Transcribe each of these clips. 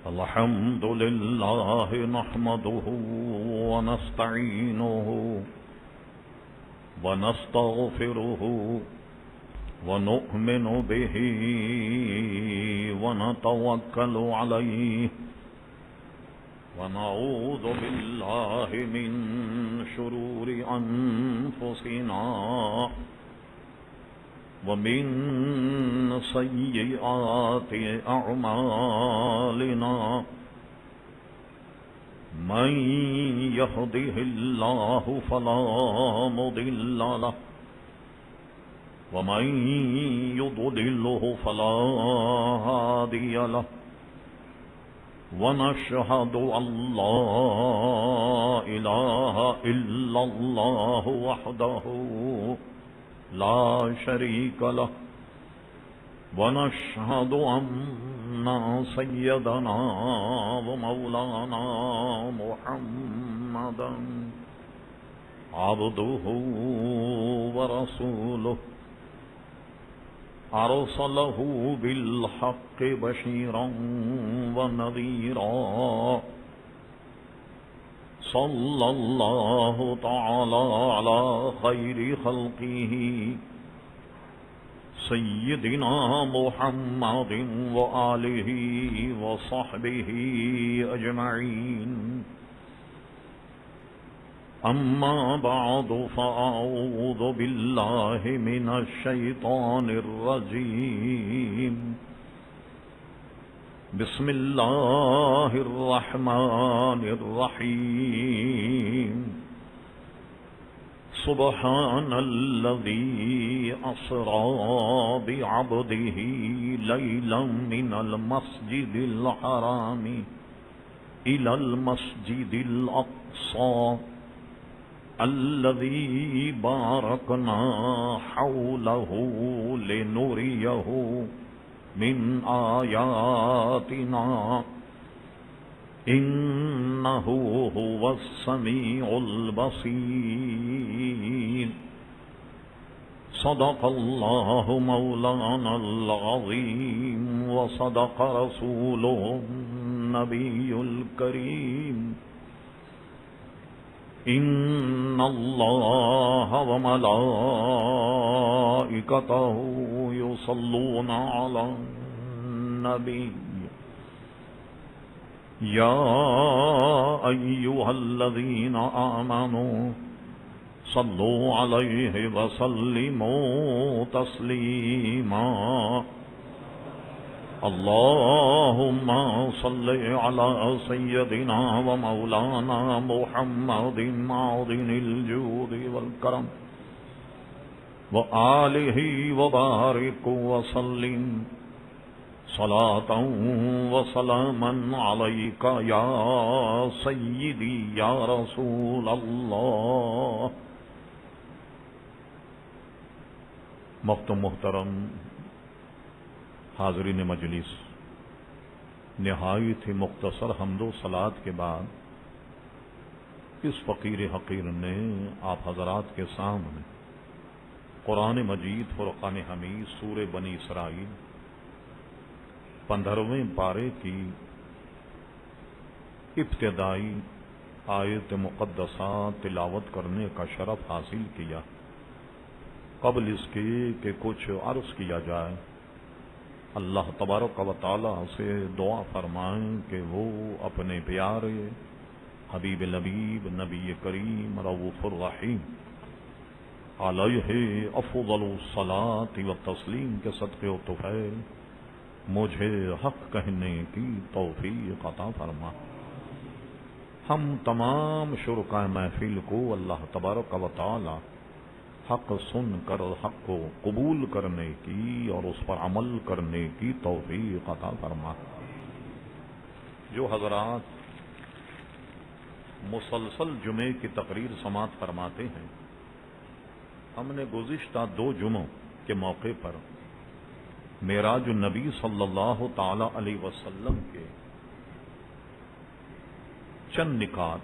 الحمد لله نحمده ونستعينه ونستغفره ونؤمن به ونتوكل عليه ونعوذ بالله من شرور أنفسنا ومن سيئات أعمالنا من يهده الله فلا مضل له ومن يضلله فلا هادي له ونشهد أن لا إله إلا الله وحده لا شريك له ونشهد أن سيدنا ومولانا محمدا عبده ورسوله أرسله بالحق بشيرا ونذيرا صلى الله تعالى على خير خلقه سيدنا محمد وآله وصحبه أجمعين أما بعد فأعوذ بالله من الشيطان الرجيم بسم الله الرحمن الرحيم سبحان الذي أسرى بعبده ليلا من المسجد الحرام إلى المسجد الأقصى الذي باركنا حوله لنريه من آياتنا إنه هو السميع البصير صدق الله مولانا العظيم وصدق رسوله النبي الكريم إن الله وملائكته يصلون على النبي يا أيها الذين آمنوا صلوا عليه وسلموا تسليما اللهم صل على سيدنا ومولانا محمد معدن الجود والكرم وآله وبارك وسلم صلاة وسلاما عليك يا سيدي يا رسول الله. محترم حاضرین مجلس، نہایت ہی مختصر حمد و صلات کے بعد اس فقیر حقیر نے آپ حضرات کے سامنے قرآن مجید فرقان حمید سورہ بنی اسرائیل 15ویں پارے کی ابتدائی آیت مقدسہ تلاوت کرنے کا شرف حاصل کیا. قبل اس کے کہ کچھ عرض کیا جائے، اللہ تبارک و تعالی سے دعا فرمائیں کہ وہ اپنے پیارے حبیب لبیب نبی کریم رؤوف الرحیم علیہ افضل الصلاۃ والتسلیم کے صدقے و طفیل مجھے حق کہنے کی توفیق عطا فرما. ہم تمام شرکاء محفل کو اللہ تبارک و تعالی حق سن کر حق کو قبول کرنے کی اور اس پر عمل کرنے کی توفیق عطا فرما. جو حضرات مسلسل جمعے کی تقریر سماعت فرماتے ہیں، ہم نے گزشتہ 2 جمعوں کے موقع پر معراج النبی صلی اللہ تعالی علیہ وسلم کے چند نکات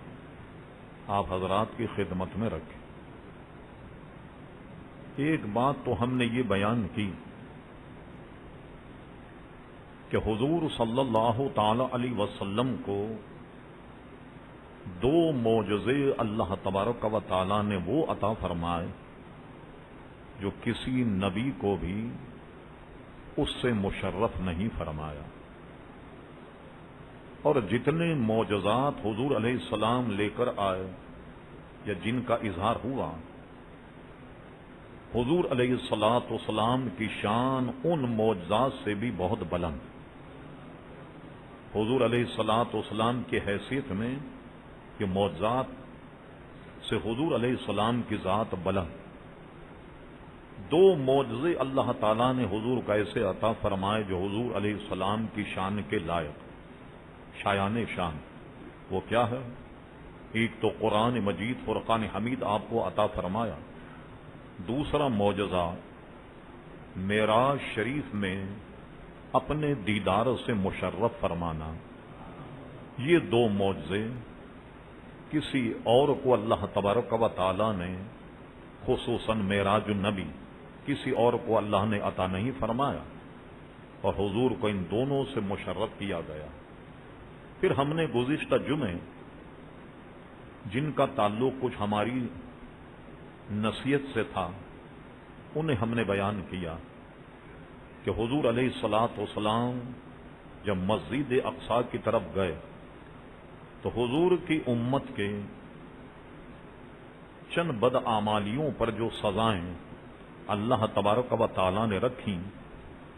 آپ حضرات کی خدمت میں رکھیں. ایک بات تو ہم نے یہ بیان کی کہ حضور صلی اللہ تعالی علیہ وسلم کو دو معجزے اللہ تبارک و تعالی نے وہ عطا فرمائے جو کسی نبی کو بھی اس سے مشرف نہیں فرمایا، اور جتنے معجزات حضور علیہ السلام لے کر آئے یا جن کا اظہار ہوا، حضور علیہ الصلاۃ والسلام کی شان ان معجزات سے بھی بہت بلند۔ حضور علیہ الصلاۃ والسلام کی حیثیت میں کہ معجزات سے حضور علیہ السلام کی ذات بلند۔ دو معجزے اللہ تعالیٰ نے حضور کا ایسے عطا فرمائے جو حضور علیہ السلام کی شان کے لائق، شایان شان۔ وہ کیا ہے؟ ایک تو قرآن مجید فرقان حمید آپ کو عطا فرمایا، دوسرا معجزہ معراج شریف میں اپنے دیدار سے مشرف فرمانا۔ یہ دو معجزے کسی اور کو اللہ تبارک و تعالی نے خصوصاً معراج النبی کسی اور کو اللہ نے عطا نہیں فرمایا، اور حضور کو ان دونوں سے مشرف کیا گیا۔ پھر ہم نے گزشتہ جمعے جن کا تعلق کچھ ہماری نصیحت سے تھا انہیں ہم نے بیان کیا کہ حضور علیہ الصلاۃ والسلام جب مسجد اقصی کی طرف گئے تو حضور کی امت کے چند بدعمالیوں پر جو سزائیں اللہ تبارک و تعالی نے رکھیں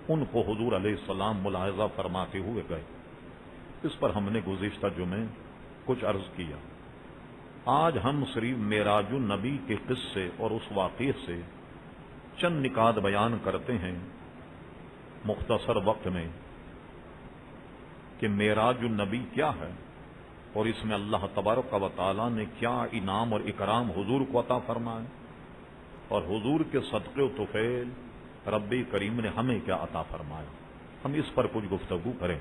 ان کو حضور علیہ السلام ملاحظہ فرماتے ہوئے گئے۔ اس پر ہم نے گزشتہ جمعے کچھ عرض کیا۔ آج ہم صرف معراج النبی کے قصے اور اس واقعے سے چند نکات بیان کرتے ہیں مختصر وقت میں کہ معراج النبی کیا ہے، اور اس میں اللہ تبارک و تعالی نے کیا انعام اور اکرام حضور کو عطا فرمائے، اور حضور کے صدقے و طفیل رب کریم نے ہمیں کیا عطا فرمایا۔ ہم اس پر کچھ گفتگو کریں۔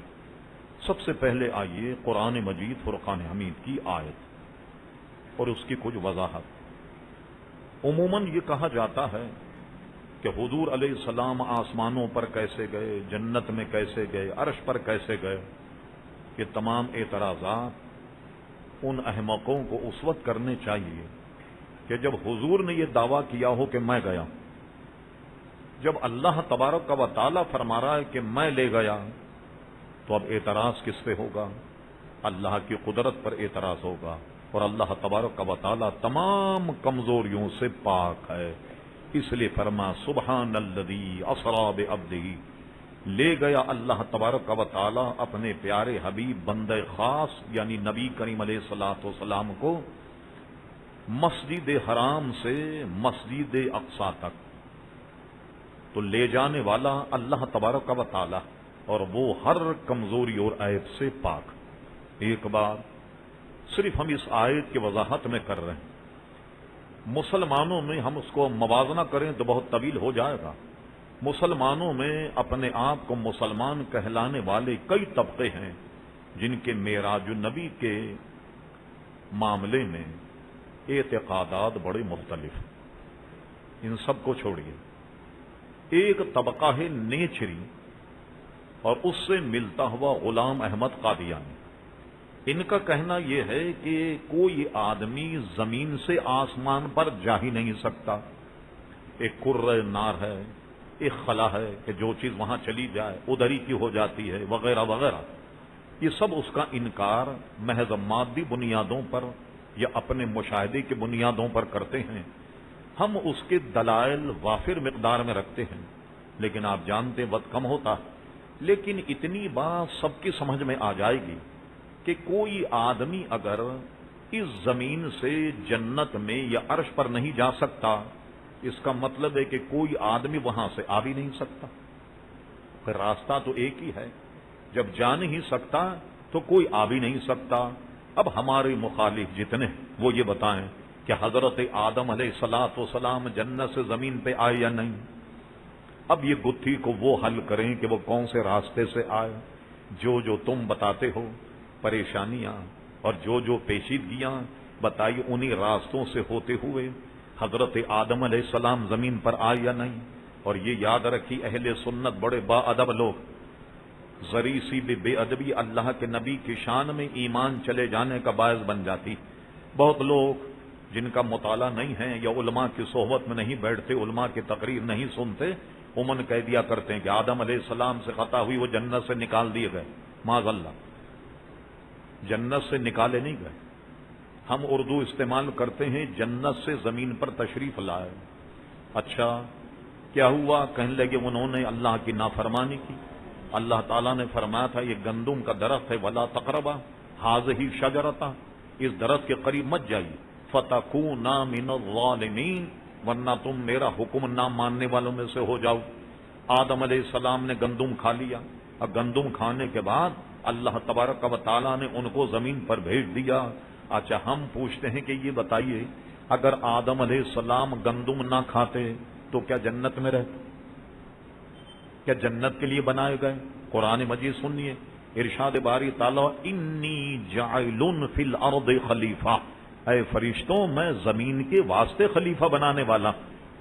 سب سے پہلے آئیے قرآن مجید فرقان حمید کی آیت اور اس کی کچھ وضاحت۔ عموماً یہ کہا جاتا ہے کہ حضور علیہ السلام آسمانوں پر کیسے گئے، جنت میں کیسے گئے، عرش پر کیسے گئے۔ یہ تمام اعتراضات ان احمقوں کو اس وقت کرنے چاہیے کہ جب حضور نے یہ دعویٰ کیا ہو کہ میں گیا۔ جب اللہ تبارک و تعالیٰ فرما رہا ہے کہ میں لے گیا تو اب اعتراض کس پہ ہوگا؟ اللہ کی قدرت پر اعتراض ہوگا، اور اللہ تبارک و تعالیٰ تمام کمزوریوں سے پاک ہے۔ اس لیے فرما سبحان الذی اسری بعبدہ، لے گیا اللہ تبارک و تعالیٰ اپنے پیارے حبیب بندہ خاص یعنی نبی کریم علیہ الصلوۃ والسلام کو مسجد حرام سے مسجد اقصی تک، تو لے جانے والا اللہ تبارک و تعالیٰ، اور وہ ہر کمزوری اور عیب سے پاک۔ ایک بات صرف ہم اس آیت کی وضاحت میں کر رہے ہیں، مسلمانوں میں ہم اس کو موازنہ کریں تو بہت طویل ہو جائے گا۔ مسلمانوں میں اپنے آپ کو مسلمان کہلانے والے کئی طبقے ہیں جن کے معراج النبی کے معاملے میں اعتقادات بڑے مختلف ہیں۔ ان سب کو چھوڑیے، ایک طبقہ ہے نیچری اور اس سے ملتا ہوا غلام احمد قادیانی۔ ان کا کہنا یہ ہے کہ کوئی آدمی زمین سے آسمان پر جا ہی نہیں سکتا، ایک کرۂ نار ہے، ایک خلا ہے کہ جو چیز وہاں چلی جائے ادھر ہی کی ہو جاتی ہے، وغیرہ وغیرہ۔ یہ سب اس کا انکار محض مادی بنیادوں پر یا اپنے مشاہدے کی بنیادوں پر کرتے ہیں۔ ہم اس کے دلائل وافر مقدار میں رکھتے ہیں، لیکن آپ جانتے وقت کم ہوتا، لیکن اتنی بات سب کی سمجھ میں آ جائے گی کہ کوئی آدمی اگر اس زمین سے جنت میں یا عرش پر نہیں جا سکتا، اس کا مطلب ہے کہ کوئی آدمی وہاں سے آ بھی نہیں سکتا۔ پھر راستہ تو ایک ہی ہے، جب جا نہیں سکتا تو کوئی آ بھی نہیں سکتا۔ اب ہمارے مخالف جتنے وہ یہ بتائیں کہ حضرت آدم علیہ الصلوۃ والسلام جنت سے زمین پہ آئے یا نہیں۔ اب یہ گتھی کو وہ حل کریں کہ وہ کون سے راستے سے آئے۔ جو تم بتاتے ہو پریشانیاں اور جو پیچیدگیاں بتائی، انہی راستوں سے ہوتے ہوئے حضرت آدم علیہ السلام زمین پر آئے یا نہیں۔ اور یہ یاد رکھی اہل سنت بڑے با ادب لوگ، ذری سی بھی بے ادبی اللہ کے نبی کی شان میں ایمان چلے جانے کا باعث بن جاتی۔ بہت لوگ جن کا مطالعہ نہیں ہے یا علماء کی صحبت میں نہیں بیٹھتے، علماء کی تقریر نہیں سنتے، عموماً کہہ دیا کرتے ہیں کہ آدم علیہ السلام سے خطا ہوئی، وہ جنت سے نکال دیے گئے۔ معاذ اللہ، جنت سے نکالے نہیں گئے۔ ہم اردو استعمال کرتے ہیں جنت سے زمین پر تشریف لائے۔ اچھا کیا ہوا؟ کہنے لگے انہوں نے اللہ کی نافرمانی کی۔ اللہ تعالیٰ نے فرمایا تھا یہ گندم کا درخت ہے، ولا تقربا ہذہ شجرۃ، اس درخت کے قریب مت جائیے، فتکونا من الظالمین، ورنہ تم میرا حکم نہ ماننے والوں میں سے ہو جاؤ۔ آدم علیہ السلام نے گندم کھا لیا، اور گندم کھانے کے بعد اللہ تبارک و تعالیٰ نے ان کو زمین پر بھیج دیا۔ اچھا ہم پوچھتے ہیں کہ یہ بتائیے اگر آدم علیہ السلام گندم نہ کھاتے تو کیا جنت میں رہتے؟ کیا جنت کے لیے بنائے گئے؟ قرآن مجید سنیے، ارشاد باری تعالیٰ انی جاعل فی الارض خلیفہ، اے فرشتوں میں زمین کے واسطے خلیفہ بنانے والا۔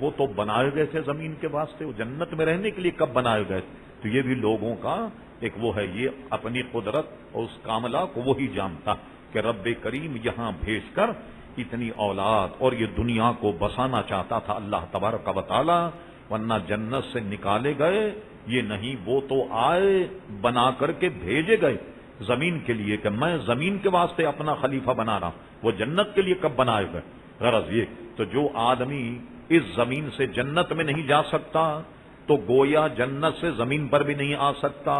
وہ تو بنائے گئے تھے زمین کے واسطے، وہ جنت میں رہنے کے لیے کب بنائے گئے؟ تو یہ بھی لوگوں کا ایک وہ ہے، یہ اپنی قدرت اور اس کاملہ کو وہی جانتا کہ رب کریم یہاں بھیج کر اتنی اولاد اور یہ دنیا کو بسانا چاہتا تھا اللہ تبارک و تعالی، ورنہ جنت سے نکالے گئے یہ نہیں، وہ تو آئے بنا کر کے بھیجے گئے زمین کے لیے کہ میں زمین کے واسطے اپنا خلیفہ بنا رہا ہوں۔ وہ جنت کے لیے کب بنائے گئے؟ غرض یہ تو جو آدمی اس زمین سے جنت میں نہیں جا سکتا تو گویا جنت سے زمین پر بھی نہیں آ سکتا۔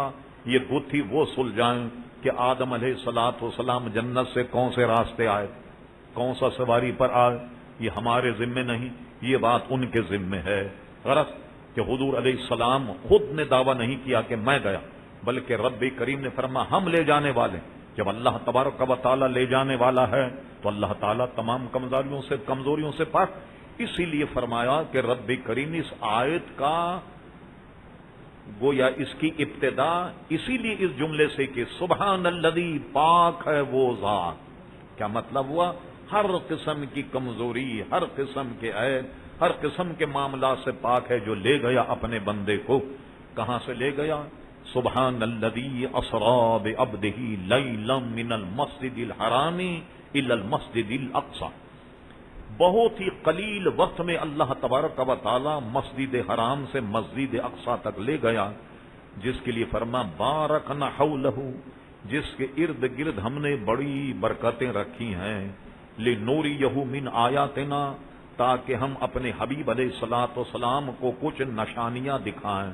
یہ گتھی وہ سلجھائیں کہ آدم علیہ الصلوۃ والسلام جنت سے کون سے راستے آئے، کون سا سواری پر آئے، یہ ہمارے ذمے نہیں، یہ بات ان کے ذمے ہے۔ غرض کہ حضور علیہ السلام خود نے دعویٰ نہیں کیا کہ میں گیا، بلکہ رب کریم نے فرمایا ہم لے جانے والے۔ جب اللہ تبارک و تعالیٰ لے جانے والا ہے تو اللہ تعالیٰ تمام کمزوریوں سے پاک، اسی لیے فرمایا کہ رب کریم نے اس آیت کا گویا اس کی ابتدا اسی لیے اس جملے سے کہ سبحان الذی، پاک ہے وہ ذات۔ کیا مطلب ہوا؟ ہر قسم کی کمزوری، ہر قسم کے عیب، ہر قسم کے معاملات سے پاک ہے جو لے گیا اپنے بندے کو۔ کہاں سے لے گیا؟ سبحان الذی اسری بعبدہ لیلا من المسجد الحرام الی المسجد الاقصی، بہت ہی قلیل وقت میں اللہ تبارک و تعالی مسجد حرام سے مسجد اقصی تک لے گیا، جس کے لیے فرما بارکنا حولہ، جس کے ارد گرد ہم نے بڑی برکتیں رکھی ہیں، لنوریہ من آیاتنا، تاکہ ہم اپنے حبیب علیہ الصلوۃ والسلام کو کچھ نشانیاں دکھائیں،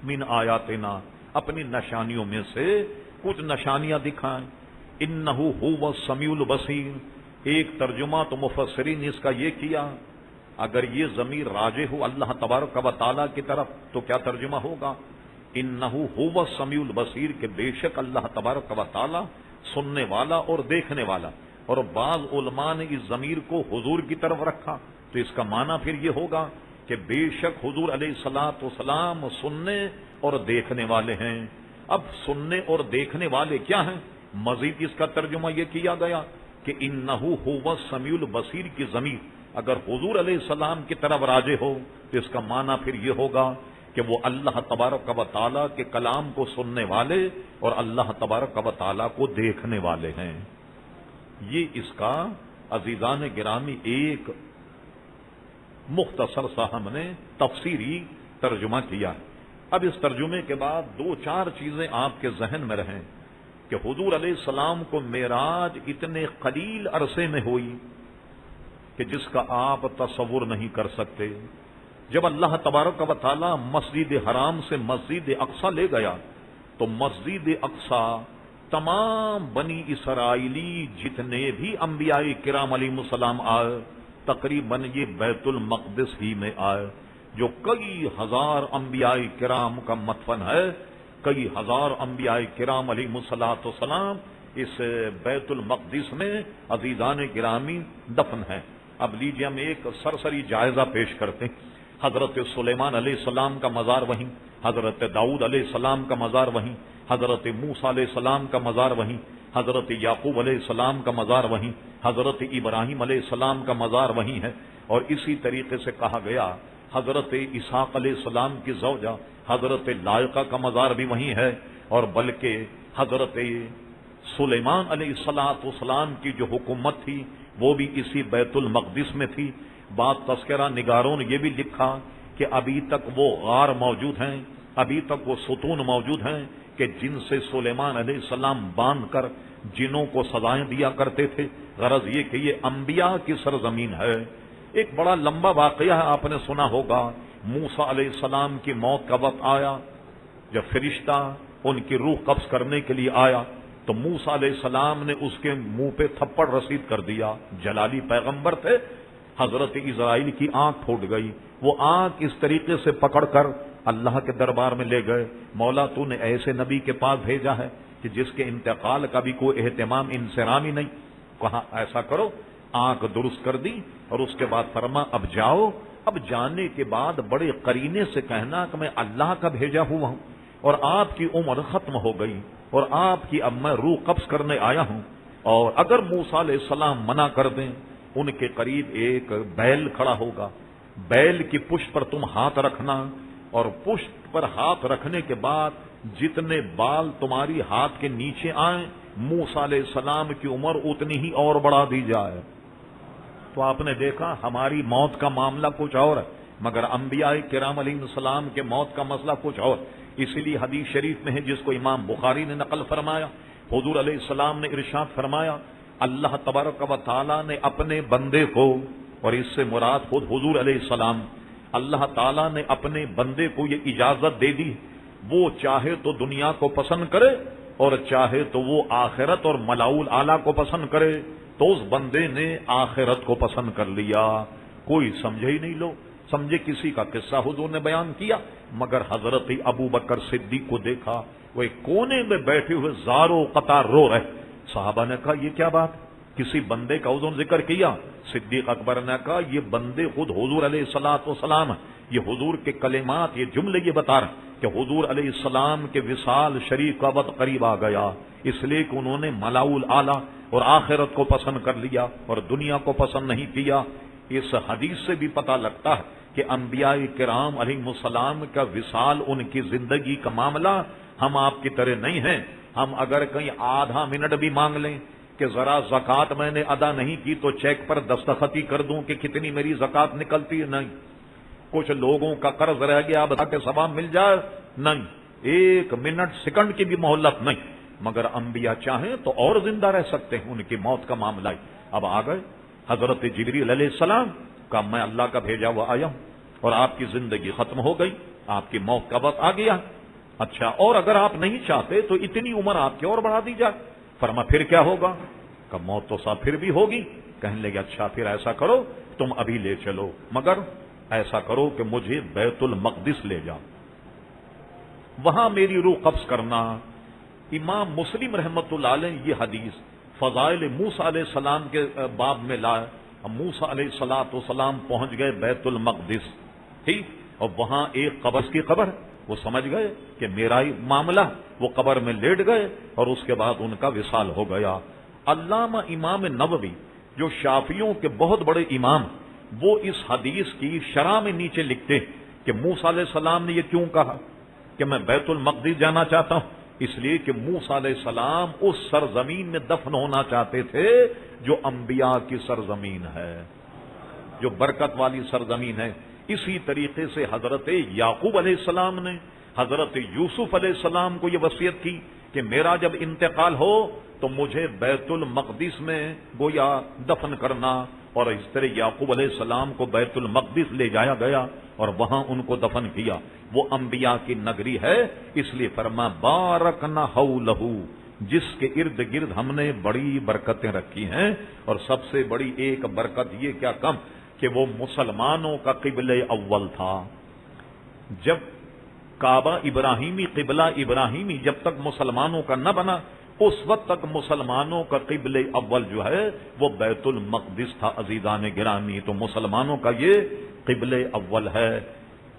من آیاتنا، اپنی نشانیوں میں سے کچھ نشانیاں دکھائیں۔ انہ ھو السمیع البصیر، ایک ترجمہ تو مفسرین نے اس کا یہ کیا، اگر یہ ضمیر راجع ہو اللہ تبارک و تعالیٰ کی طرف تو کیا ترجمہ ہوگا؟ انہ ھو السمیع البصیر، کہ بے شک اللہ تبارک و تعالیٰ سننے والا اور دیکھنے والا۔ اور بعض علماء نے اس ضمیر کو حضور کی طرف رکھا، تو اس کا معنی پھر یہ ہوگا کہ بے شک حضور علیہ الصلوۃ والسلام سننے اور دیکھنے والے ہیں۔ اب سننے اور دیکھنے والے کیا ہیں؟ مزید اس کا ترجمہ یہ کیا گیا کہ انہ ھو السمیع البصیر کی ضمیر اگر حضور علیہ السلام کی طرف راجع ہو تو اس کا معنی پھر یہ ہوگا کہ وہ اللہ تبارک و تعالیٰ کے کلام کو سننے والے اور اللہ تبارک و تعالیٰ کو دیکھنے والے ہیں۔ یہ اس کا عزیزان گرامی ایک مختصر سا ہم نے تفسیری ترجمہ کیا۔ اب اس ترجمے کے بعد دو چار چیزیں آپ کے ذہن میں رہیں کہ حضور علیہ السلام کو معراج اتنے قلیل عرصے میں ہوئی کہ جس کا آپ تصور نہیں کر سکتے۔ جب اللہ تبارک و تعالی مسجد حرام سے مسجد اقصی لے گیا تو مسجد اقصی تمام بنی اسرائیلی جتنے بھی انبیاء کرام علیہ السلام آئے تقریباً یہ بیت المقدس ہی میں آئے، جو کئی ہزار انبیاء کرام کا مدفن ہے، کئی ہزار انبیاء کرام علیہ الصلوۃ والسلام اس بیت المقدس میں عزیزان گرامی دفن ہیں۔ اب لیجیے ہم ایک سرسری جائزہ پیش کرتے ہیں۔ حضرت سلیمان علیہ السلام کا مزار وہیں، حضرت داؤد علیہ السلام کا مزار وہیں، حضرت موسیٰ علیہ السلام کا مزار وہیں، حضرت یعقوب علیہ السلام کا مزار وہیں، حضرت ابراہیم علیہ السلام کا مزار وہیں ہے۔ اور اسی طریقے سے کہا گیا حضرت اسحاق علیہ السلام کی زوجہ حضرت لائقہ کا مزار بھی وہیں ہے، اور بلکہ حضرت سلیمان علیہ السلام کی جو حکومت تھی وہ بھی اسی بیت المقدس میں تھی۔ بعض تذکرہ نگاروں نے یہ بھی لکھا کہ ابھی تک وہ غار موجود ہیں، ابھی تک وہ ستون موجود ہیں کہ جن سے سلیمان علیہ السلام باندھ کر جنوں کو سزائیں دیا کرتے تھے۔ غرض یہ کہ یہ انبیاء کی سرزمین ہے۔ ایک بڑا لمبا واقعہ ہے، آپ نے سنا ہوگا، موسیٰ علیہ السلام کی موت کا وقت آیا، جب فرشتہ ان کی روح قبض کرنے کے لیے آیا تو موسیٰ علیہ السلام نے اس کے منہ پہ تھپڑ رسید کر دیا۔ جلالی پیغمبر تھے، حضرت اسرائیل کی آنکھ پھوٹ گئی۔ وہ آنکھ اس طریقے سے پکڑ کر اللہ کے دربار میں لے گئے، مولا تو نے ایسے نبی کے پاس بھیجا ہے کہ جس کے انتقال کا بھی کوئی اہتمام انسرام ہی نہیں۔ کہا ایسا کرو، آنکھ درست کر دی، اور اس کے بعد فرما اب جاؤ۔ اب جانے کے بعد بڑے قرینے سے کہنا کہ میں اللہ کا بھیجا ہوا ہوں، اور آپ کی عمر ختم ہو گئی، اور آپ کی اب میں روح قبض کرنے آیا ہوں، اور اگر موسیٰ علیہ السلام منع کر دیں، ان کے قریب ایک بیل کھڑا ہوگا، بیل کی پشت پر تم ہاتھ رکھنا، اور پشت پر ہاتھ رکھنے کے بعد جتنے بال تمہاری ہاتھ کے نیچے آئیں موسیٰ علیہ السلام کی عمر اتنی ہی اور بڑھا دی جائے۔ تو آپ نے دیکھا ہماری موت کا معاملہ کچھ اور ہے، مگر انبیاء کرام علیہ السلام کے موت کا مسئلہ کچھ اور۔ اسی لیے حدیث شریف میں ہے جس کو امام بخاری نے نقل فرمایا، حضور علیہ السلام نے ارشاد فرمایا، اللہ تبارک و تعالی نے اپنے بندے کو، اور اس سے مراد خود حضور علیہ السلام، اللہ تعالیٰ نے اپنے بندے کو یہ اجازت دے دی، وہ چاہے تو دنیا کو پسند کرے اور چاہے تو وہ آخرت اور ملاؤ الاعلیٰ کو پسند کرے، تو اس بندے نے آخرت کو پسند کر لیا۔ کوئی سمجھے ہی نہیں، لو سمجھے کسی کا قصہ حضور نے بیان کیا، مگر حضرت ابو بکر صدیق کو دیکھا وہ ایک کونے میں بیٹھے ہوئے زاروں قطار رو رہے۔ صحابہ نے کہا یہ کیا بات، کسی بندے کا حضور ذکر کیا؟ صدیق اکبر نے کہا یہ بندے خود حضور علیہ الصلوۃ والسلام ہیں، یہ حضور کے کلمات، یہ جملے یہ بتا رہے ہیں کہ حضور علیہ السلام کے وصال شریف کا وقت قریب آ گیا، اس لیے کہ انہوں نے ملاؤ الاعلیٰ اور آخرت کو پسند کر لیا اور دنیا کو پسند نہیں کیا۔ اس حدیث سے بھی پتہ لگتا ہے کہ انبیاء کرام علیہ السلام کا وصال، ان کی زندگی کا معاملہ ہم آپ کی طرح نہیں ہیں۔ ہم اگر کہیں آدھا منٹ بھی مانگ لیں کہ ذرا زکوٰۃ میں نے ادا نہیں کی تو چیک پر دستخطی کر دوں کہ کتنی میری زکوٰۃ نکلتی ہے، نہیں۔ کچھ لوگوں کا قرض رہ گیا بتا کے ثواب مل جائے، نہیں، ایک منٹ سیکنڈ کی بھی مہلت نہیں۔ مگر انبیاء چاہیں تو اور زندہ رہ سکتے ہیں، ان کی موت کا معاملہ ہی۔ اب آ گئے حضرت جبریل علیہ السلام کا، میں اللہ کا بھیجا ہوا آیا ہوں، اور آپ کی زندگی ختم ہو گئی، آپ کی موت کا وقت آ گیا۔ اچھا، اور اگر آپ نہیں چاہتے تو اتنی عمر آپ کی اور بڑھا دی جائے۔ فرما پھر کیا ہوگا؟ کہ موت تو صاحب پھر بھی ہوگی۔ کہنے لگے اچھا پھر ایسا کرو تم ابھی لے چلو، مگر ایسا کرو کہ مجھے بیت المقدس لے جاؤ، وہاں میری روح قبض کرنا۔ امام مسلم رحمۃ اللہ علیہ یہ حدیث فضائل موسیٰ علیہ السلام کے باب میں لائے۔ موسیٰ علیہ الصلوۃ والسلام پہنچ گئے بیت المقدس، ٹھیک، اور وہاں ایک قبر کی قبر، وہ سمجھ گئے کہ میرا ہی معاملہ، وہ قبر میں لیٹ گئے اور اس کے بعد ان کا وصال ہو گیا۔ علامہ امام نووی جو شافعیوں کے بہت بڑے امام، وہ اس حدیث کی شرح میں نیچے لکھتے کہ موسیٰ علیہ السلام نے یہ کیوں کہا کہ میں بیت المقدس جانا چاہتا ہوں؟ اس لیے کہ موسیٰ علیہ السلام اس سرزمین میں دفن ہونا چاہتے تھے جو انبیاء کی سرزمین ہے، جو برکت والی سرزمین ہے۔ اسی طریقے سے حضرت یعقوب علیہ السلام نے حضرت یوسف علیہ السلام کو یہ وصیت کی کہ میرا جب انتقال ہو تو مجھے بیت المقدس میں گویا دفن کرنا، اور اس طرح یعقوب علیہ السلام کو بیت المقدس لے جایا گیا اور وہاں ان کو دفن کیا۔ وہ انبیاء کی نگری ہے، اس لیے فرما بارکنا حولہ، جس کے ارد گرد ہم نے بڑی برکتیں رکھی ہیں، اور سب سے بڑی ایک برکت یہ کیا کم کہ وہ مسلمانوں کا قبلہ اول تھا۔ جب کعبہ ابراہیمی، قبلہ ابراہیمی جب تک مسلمانوں کا نہ بنا، اس وقت تک مسلمانوں کا قبلہ اول جو ہے وہ بیت المقدس تھا۔ عزیزان گرامی، تو مسلمانوں کا یہ قبلہ اول ہے۔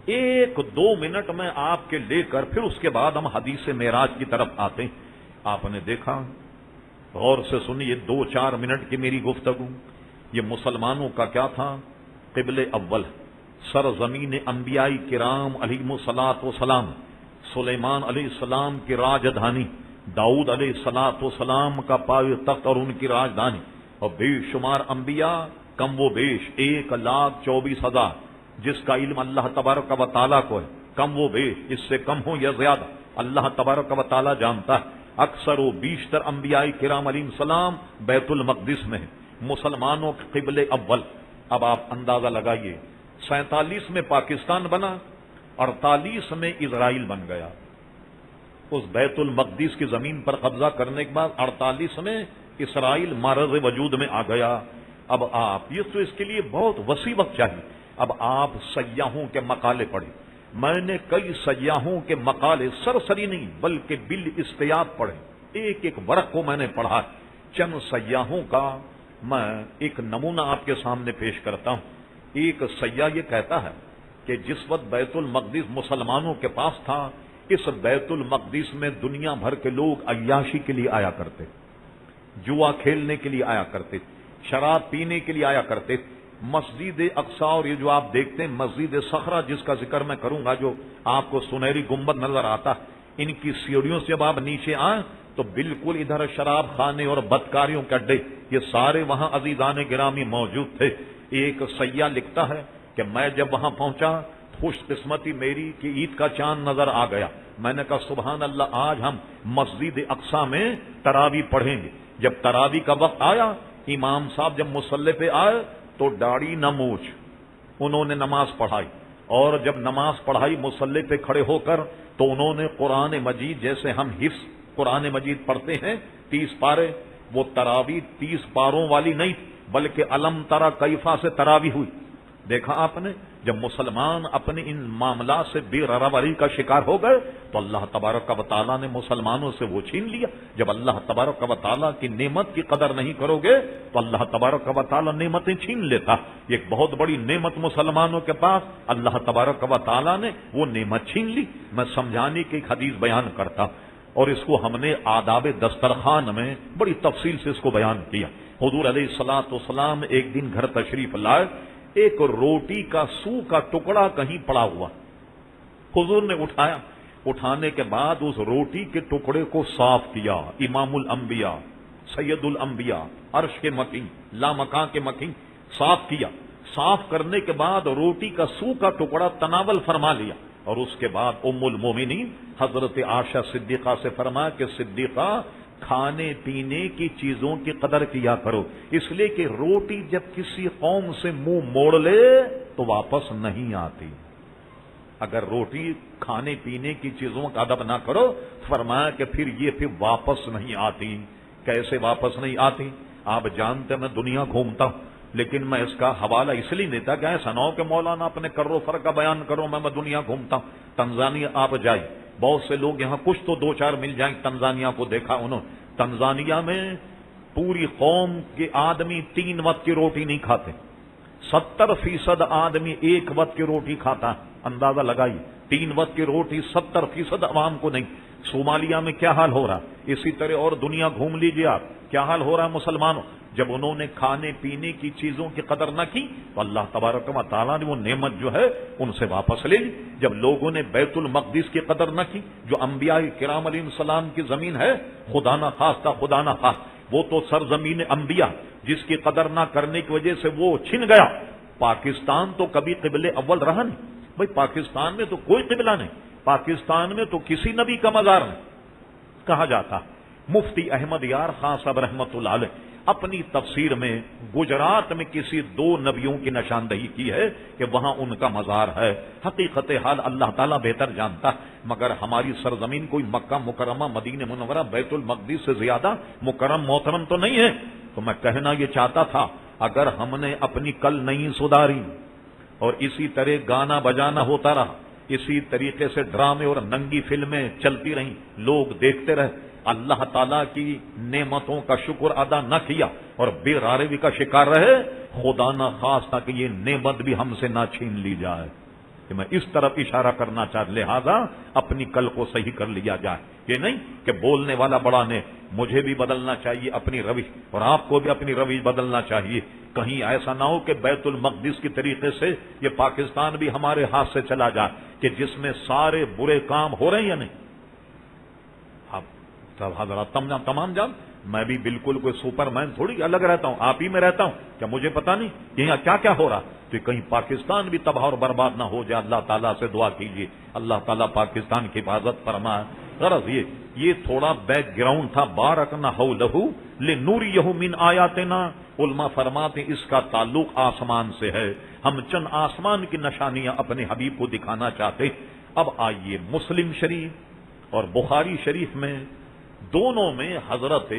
ایک دو منٹ میں آپ کے لے کر پھر اس کے بعد ہم حدیث معراج کی طرف آتے ہیں۔ آپ نے دیکھا، غور سے سنیے، 2-4 منٹ کی میری گفتگو، یہ مسلمانوں کا کیا تھا؟ قبلہ اول۔ سرزمین انبیاء کرام علیہم الصلاۃ والسلام، سلیمان علیہ السلام کی راجدھانی، داؤد علیہ الصلاۃ والسلام کا پائے تخت اور ان کی راجدھانی، اور بے شمار انبیاء، کم و بیش 1,24,000، جس کا علم اللہ تبارک و تعالیٰ کو ہے، کم و بیش، اس سے کم ہو یا زیادہ اللہ تبارک و تعالیٰ جانتا ہے۔ اکثر و بیشتر انبیاء کرام علیہ السلام بیت المقدس میں ہیں، مسلمانوں کے قبل اول۔ اب آپ اندازہ لگائیے، 47 میں پاکستان بنا، 48 میں اسرائیل بن گیا۔ اس بیت المقدس کی زمین پر قبضہ کرنے کے بعد 48 میں اسرائیل معرض وجود میں آ گیا۔ اب آپ یہ تو اس کے لیے بہت وسیع وقت چاہیے۔ اب آپ سیاحوں کے مقالے پڑھیں، میں نے کئی سیاحوں کے مقالے سرسری نہیں بلکہ بالاستیاط پڑھے، ایک ایک ورق کو میں نے پڑھا۔ چند سیاحوں کا میں ایک نمونہ آپ کے سامنے پیش کرتا ہوں۔ ایک سیاح یہ کہتا ہے کہ جس وقت بیت المقدس مسلمانوں کے پاس تھا، اس بیت المقدس میں دنیا بھر کے لوگ عیاشی کے لیے آیا کرتے، جوا کھیلنے کے لیے آیا کرتے، شراب پینے کے لیے آیا کرتے۔ مسجد اقصی اور یہ جو آپ دیکھتے ہیں مسجد صخرہ، جس کا ذکر میں کروں گا، جو آپ کو سنہری گنبد نظر آتا، ان کی سیڑھیوں سے جب آپ نیچے آئیں تو بالکل ادھر شراب خانے اور بدکاریوں کے اڈے، یہ سارے وہاں عزیزان گرامی موجود تھے۔ ایک سیاح لکھتا ہے کہ میں جب وہاں پہنچا، خوش قسمتی میری کہ عید کا چاند نظر آ گیا۔ میں نے کہا سبحان اللہ، آج ہم مسجد اقصی میں تراویح پڑھیں گے۔ جب تراویح کا وقت آیا، امام صاحب جب مصلی پہ آئے تو داڑھی نہ مونچھ، انہوں نے نماز پڑھائی، اور جب نماز پڑھائی مصلی پہ کھڑے ہو کر تو انہوں نے قرآن مجید، جیسے ہم حفظ قرآن مجید پڑھتے ہیں 30 پارے، وہ تراویح 30 پاروں والی نہیں بلکہ علم ترى کیفا سے تراویح ہوئی۔ دیکھا آپ نے، جب مسلمان اپنے ان معاملات سے بے روری کا شکار ہو گئے تو اللہ تبارک و تعالیٰ نے مسلمانوں سے وہ چھین لیا۔ جب اللہ تبارک و تعالیٰ کی نعمت کی قدر نہیں کرو گے تو اللہ تبارک و تعالیٰ نعمتیں چھین لیتا۔ یہ ایک بہت بڑی نعمت مسلمانوں کے پاس اللہ تبارک و تعالیٰ نے وہ نعمت چھین لی۔ میں سمجھانے کی ایک حدیث بیان کرتا، اور اس کو ہم نے آداب دسترخوان میں بڑی تفصیل سے اس کو بیان کیا۔ حضور علیہ الصلوۃ والسلام ایک دن گھر تشریف لائے، ایک روٹی کا سو کا ٹکڑا کہیں پڑا ہوا، حضور نے اٹھایا، اٹھانے کے بعد اس روٹی کے ٹکڑے کو صاف کیا۔ امام الانبیاء، سید الانبیاء، عرش کے مکین، لامکاں کے مکین، صاف کیا۔ صاف کرنے کے بعد روٹی کا سو کا ٹکڑا تناول فرما لیا، اور اس کے بعد ام المومنین حضرت عائشہ صدیقہ سے فرمایا کہ صدیقہ، کھانے پینے کی چیزوں کی قدر کیا کرو، اس لیے کہ روٹی جب کسی قوم سے منہ موڑ لے تو واپس نہیں آتی۔ اگر روٹی کھانے پینے کی چیزوں کا ادب نہ کرو، فرمایا کہ پھر واپس نہیں آتی۔ کیسے واپس نہیں آتی؟ آپ جانتے میں دنیا گھومتا ہوں، لیکن میں اس کا حوالہ اس لیے دیتا کہ ایسا نہ ہو کہ مولانا اپنے کرو فر کا بیان کرو، میں دنیا گھومتا ہوں۔ تنزانیہ آپ جائیں، بہت سے لوگ یہاں کچھ تو 2-4 مل جائیں، تنزانیہ کو دیکھا انہوں۔ تنزانیہ میں پوری قوم کے آدمی 3 وقت کی روٹی نہیں کھاتے، 70% آدمی 1 وقت کی روٹی کھاتا ہے۔ اندازہ لگائیے، 3 وقت کی روٹی 70% عوام کو نہیں۔ صومالیہ میں کیا حال ہو رہا ہے، اسی طرح اور دنیا گھوم لیجیے آپ، کیا حال ہو رہا ہے مسلمانوں۔ جب انہوں نے کھانے پینے کی چیزوں کی قدر نہ کی تو اللہ تبارک و تعالیٰ نے وہ نعمت جو ہے ان سے واپس لے لی۔ جب لوگوں نے بیت المقدس کی قدر نہ کی، جو انبیاء کرام علیہ السلام کی زمین ہے، خدا نہ خواستہ، خدا نہ خواستہ، وہ تو سرزمین انبیاء، جس کی قدر نہ کرنے کی وجہ سے وہ چھن گیا۔ پاکستان تو کبھی قبلے اول رہا نہیں بھائی، پاکستان میں تو کوئی قبلہ نہیں، پاکستان میں تو کسی نبی کا مزار نہیں کہا جاتا۔ مفتی احمد یار خان صاحب رحمت اللہ علیہ اپنی تفسیر میں گجرات میں کسی 2 نبیوں کی نشاندہی کی ہے کہ وہاں ان کا مزار ہے۔ حقیقت حال اللہ تعالیٰ بہتر جانتا، مگر ہماری سرزمین کوئی مکہ مکرمہ، مدینہ منورہ، بیت المقدس سے زیادہ مکرم محترم تو نہیں ہے۔ تو میں کہنا یہ چاہتا تھا، اگر ہم نے اپنی کل نہیں سدھاری اور اسی طرح گانا بجانا ہوتا رہا، اسی طریقے سے ڈرامے اور ننگی فلمیں چلتی رہیں، لوگ دیکھتے رہے، اللہ تعالیٰ کی نعمتوں کا شکر ادا نہ کیا اور بے راروی کا شکار رہے، خدا نہ خواستہ کہ یہ نعمت بھی ہم سے نہ چھین لی جائے۔ کہ میں اس طرف اشارہ کرنا چاہتا، لہذا اپنی کل کو صحیح کر لیا جائے. یہ نہیں کہ بولنے والا بڑا نے، مجھے بھی بدلنا چاہیے اپنی روش، اور آپ کو بھی اپنی روش بدلنا چاہیے. کہیں ایسا نہ ہو کہ بیت المقدس کی طریقے سے یہ پاکستان بھی ہمارے ہاتھ سے چلا جائے، کہ جس میں سارے برے کام ہو رہے ہیں یا نہیں. آپ سب حضرات تمام جان، میں بھی بالکل کوئی سپر مین تھوڑی الگ رہتا ہوں، آپ ہی میں رہتا ہوں، کیا مجھے پتا نہیں کہ یہاں کیا کیا ہو رہا؟ تو کہیں پاکستان بھی تباہ اور برباد نہ ہو جائے. اللہ تعالیٰ سے دعا کیجیے اللہ تعالیٰ پاکستان کی حفاظت فرمائے. غرض یہ تھوڑا بیک گراؤنڈ تھا. بارکنا حولہ لنوریہ من آیاتنا. علماء فرماتے ہیں اس کا تعلق آسمان سے ہے، ہم چند آسمان کی نشانیاں اپنے حبیب کو دکھانا چاہتے. اب آئیے مسلم شریف اور بخاری شریف میں دونوں میں حضرت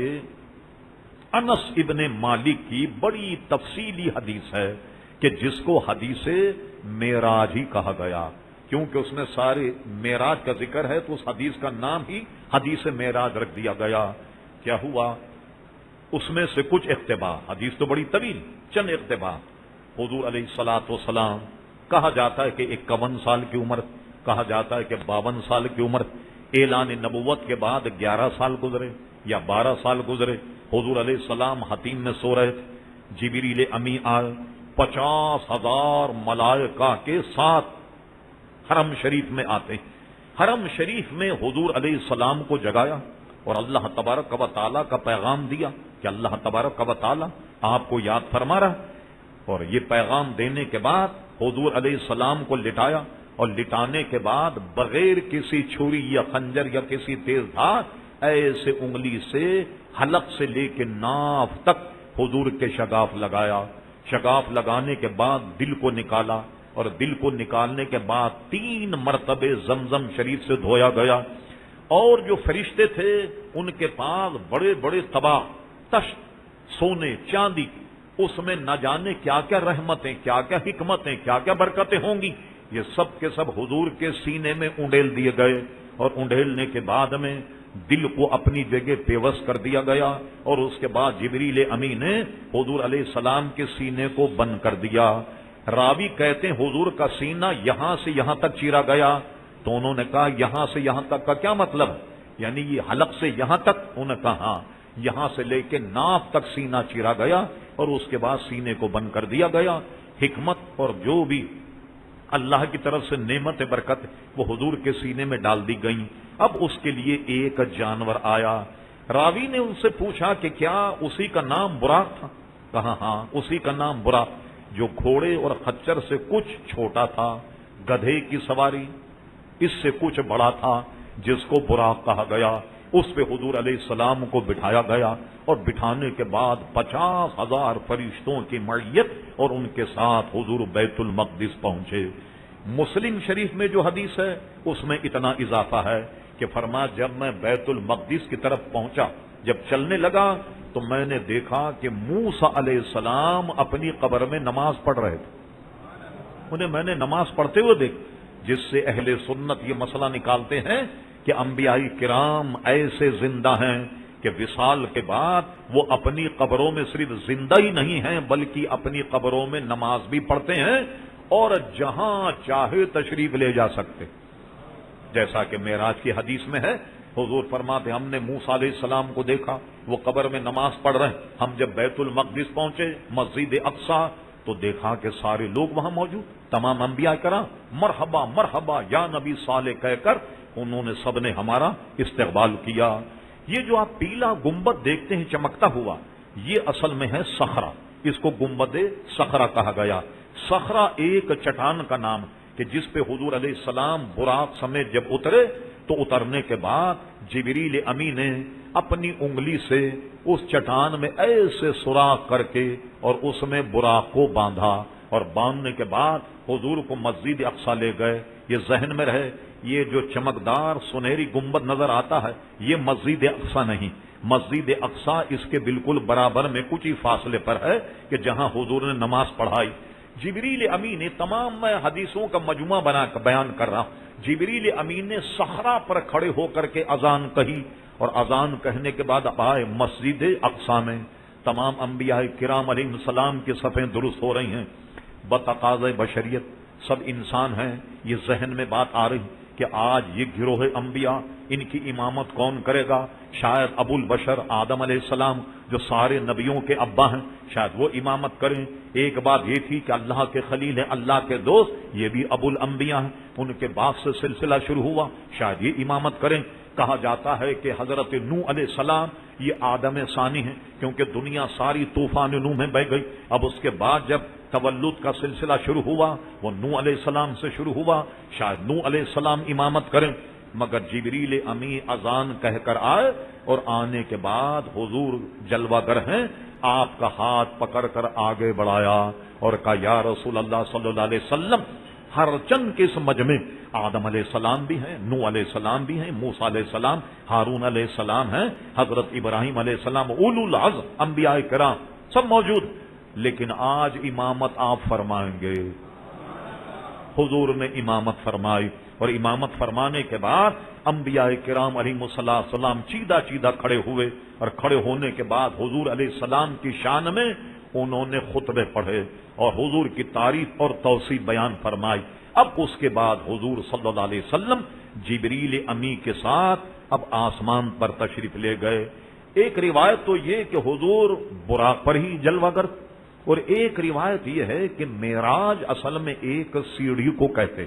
انس ابن مالک کی بڑی تفصیلی حدیث ہے کہ جس کو حدیث معراج ہی کہا گیا، کیونکہ اس میں سارے معراج کا ذکر ہے تو اس حدیث کا نام ہی حدیث معراج رکھ دیا گیا. کیا ہوا؟ اس میں سے کچھ اقتباس، حدیث تو بڑی طویل، چند اقتباس. حضور علیہ الصلوۃ والسلام کہا جاتا ہے کہ 51 سال کی عمر، کہا جاتا ہے کہ 52 سال کی عمر. اعلان نبوت کے بعد 11 سال گزرے یا 12 سال گزرے. حضور علیہ السلام حتیم میں سو رہے تھے، جبریل امی آئے 50,000 ملائکہ کے ساتھ حرم شریف میں آتے. حرم شریف میں حضور علیہ السلام کو جگایا اور اللہ تبارک و تعالیٰ کا پیغام دیا کہ اللہ تبارک و تعالیٰ آپ کو یاد فرما رہا. اور یہ پیغام دینے کے بعد حضور علیہ السلام کو لٹایا، اور لٹانے کے بعد بغیر کسی چھری یا خنجر یا کسی تیز دھار ایسے انگلی سے حلق سے لے کے ناف تک حضور کے شگاف لگایا. شگاف لگانے کے بعد دل کو نکالا، اور دل کو نکالنے کے بعد 3 مرتبے زمزم شریف سے دھویا گیا. اور جو فرشتے تھے ان کے پاس بڑے بڑے طباق تشت سونے چاندی، اس میں نہ جانے کیا کیا رحمتیں، کیا کیا حکمتیں، کیا کیا برکتیں ہوں گی. یہ سب کے سب حضور کے سینے میں انڈیل دیے گئے، اور انڈیلنے کے بعد میں دل کو اپنی جگہ پیوست کر دیا گیا. اور اس کے بعد جبریل امی نے حضور علیہ السلام کے سینے کو بند کر دیا. راوی کہتے ہیں حضور کا سینہ یہاں سے یہاں تک چیرا گیا. تو انہوں نے کہا یہاں سے یہاں تک کا کیا مطلب؟ یعنی یہ حلق سے یہاں تک؟ انہوں نے کہا ہاں، یہاں سے لے کے ناف تک سینہ چیرا گیا، اور اس کے بعد سینے کو بند کر دیا گیا. حکمت اور جو بھی اللہ کی طرف سے نعمت برکت وہ حضور کے سینے میں ڈال دی گئیں. اب اس کے لیے ایک جانور آیا. راوی نے ان سے پوچھا کہ کیا اسی کا نام براق تھا؟ کہا ہاں اسی کا نام براق، جو گھوڑے اور خچر سے کچھ چھوٹا تھا، گدھے کی سواری اس سے کچھ بڑا تھا، جس کو براق کہا گیا. اس پہ حضور علیہ السلام کو بٹھایا گیا، اور بٹھانے کے بعد 50,000 فرشتوں کی معیت اور ان کے ساتھ حضور بیت المقدس پہنچے. مسلم شریف میں جو حدیث ہے اس میں اتنا اضافہ ہے کہ فرمایا جب میں بیت المقدس کی طرف پہنچا، جب چلنے لگا تو میں نے دیکھا کہ موسیٰ علیہ السلام اپنی قبر میں نماز پڑھ رہے تھے. انہیں میں نے نماز پڑھتے ہوئے دیکھ، جس سے اہل سنت یہ مسئلہ نکالتے ہیں کہ انبیاء کرام ایسے زندہ ہیں کہ وصال کے بعد وہ اپنی قبروں میں صرف زندہ ہی نہیں ہیں بلکہ اپنی قبروں میں نماز بھی پڑھتے ہیں اور جہاں چاہے تشریف لے جا سکتے. جیسا کہ معراج کی حدیث میں ہے، حضور فرماتے ہم نے موسیٰ علیہ السلام کو دیکھا وہ قبر میں نماز پڑھ رہے ہیں. ہم جب بیت المقدس پہنچے مسجد اقصی تو دیکھا کہ سارے لوگ وہاں موجود، تمام انبیاء کرام مرحبا مرحبا یا نبی صالح کہہ کر انہوں نے سب نے ہمارا استقبال کیا. یہ جو آپ پیلا گنبد دیکھتے ہیں چمکتا ہوا، یہ اصل میں ہے صخرہ، اس کو گنبد صخرہ کہا گیا. صخرہ ایک چٹان کا نام کہ جس پہ حضور علیہ السلام براق سمیت جب اترے تو اترنے کے بعد جبریل امی نے اپنی انگلی سے اس چٹان میں ایسے سوراخ کر کے اور اس میں براق کو باندھا، اور باندھنے کے بعد حضور کو مسجد اقصی لے گئے. یہ ذہن میں رہے، یہ جو چمکدار سنہری گنبد نظر آتا ہے یہ مسجد اقصی نہیں، مسجد اقصی اس کے بالکل برابر میں کچھ ہی فاصلے پر ہے کہ جہاں حضور نے نماز پڑھائی. جبریل امین نے تمام میں حدیثوں کا مجموعہ بنا کر بیان کر رہا ہوں. جبریل امین نے صخرہ پر کھڑے ہو کر کے اذان کہی، اور اذان کہنے کے بعد آئے مسجد اقصی میں. تمام انبیاء کرام علیہ السلام کی صفیں درست ہو رہی ہیں. بتقاضۂ بشریت سب انسان ہیں، یہ ذہن میں بات آ رہی کہ آج یہ گروہ انبیاء، ان کی امامت کون کرے گا؟ شاید ابو البشر آدم علیہ السلام جو سارے نبیوں کے ابا ہیں، شاید وہ امامت کریں۔ ایک بات یہ تھی کہ اللہ کے خلیل ہیں، اللہ کے دوست، یہ بھی ابو الانبیاء ہیں، ان کے بعد سے سلسلہ شروع ہوا، شاید یہ امامت کریں۔ کہا جاتا ہے کہ حضرت نوح علیہ السلام یہ آدم ثانی ہیں، کیونکہ دنیا ساری طوفان نوح میں بہ گئی۔ اب اس کے بعد جب تولد کا سلسلہ شروع ہوا وہ نوح علیہ السلام سے شروع ہوا، شاید نوح علیہ السلام امامت کریں۔ مگر جبریل امی اذان کہہ کر آئے اور آنے کے بعد حضور جلوہ گر ہیں، آپ کا ہاتھ پکڑ کر آگے بڑھایا اور کہا یا رسول اللہ صلی اللہ علیہ وسلم، ہر چند کے اس مجمع آدم علیہ السلام بھی ہیں، نوح علیہ السلام بھی ہیں، موسیٰ علیہ السلام، ہارون علیہ السلام ہیں، حضرت ابراہیم علیہ السلام، اولو العزم انبیاء کرام سب موجود، لیکن آج امامت آپ فرمائیں گے۔ حضور نے امامت فرمائی اور امامت فرمانے کے بعد انبیاء کرام علیہ السلام چیدہ چیدہ کھڑے ہوئے، اور کھڑے ہونے کے بعد حضور علیہ السلام کی شان میں انہوں نے خطبے پڑھے اور حضور کی تعریف اور توصیف بیان فرمائی۔ اب اس کے بعد حضور صلی اللہ علیہ وسلم جبریل امی کے ساتھ اب آسمان پر تشریف لے گئے۔ ایک روایت تو یہ کہ حضور براق پر ہی جلوہ گر، اور ایک روایت یہ ہے کہ معراج اصل میں ایک سیڑھی کو کہتے،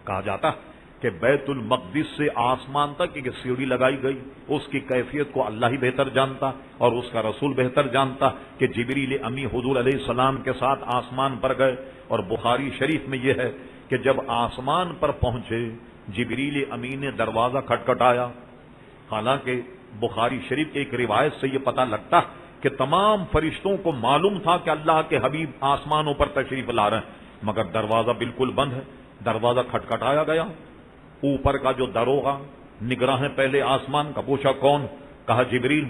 کہا جاتا کہ بیت المقدس سے آسمان تک ایک سیڑھی لگائی گئی، اس کی کیفیت کو اللہ ہی بہتر جانتا اور اس کا رسول بہتر جانتا کہ جبریل امی حضور علیہ السلام کے ساتھ آسمان پر گئے۔ اور بخاری شریف میں یہ ہے کہ جب آسمان پر پہنچے جبریل امی نے دروازہ کھٹکھٹایا، حالانکہ بخاری شریف کی ایک روایت سے یہ پتہ لگتا کہ تمام فرشتوں کو معلوم تھا کہ اللہ کے حبیب آسمانوں پر تشریف لا رہے ہیں، مگر دروازہ بالکل بند ہے۔ دروازہ کھٹکھٹایا گیا، اوپر کا جو دروغہ نگراں پہلے آسمان کا پوچھا کون؟ کہا جبریل۔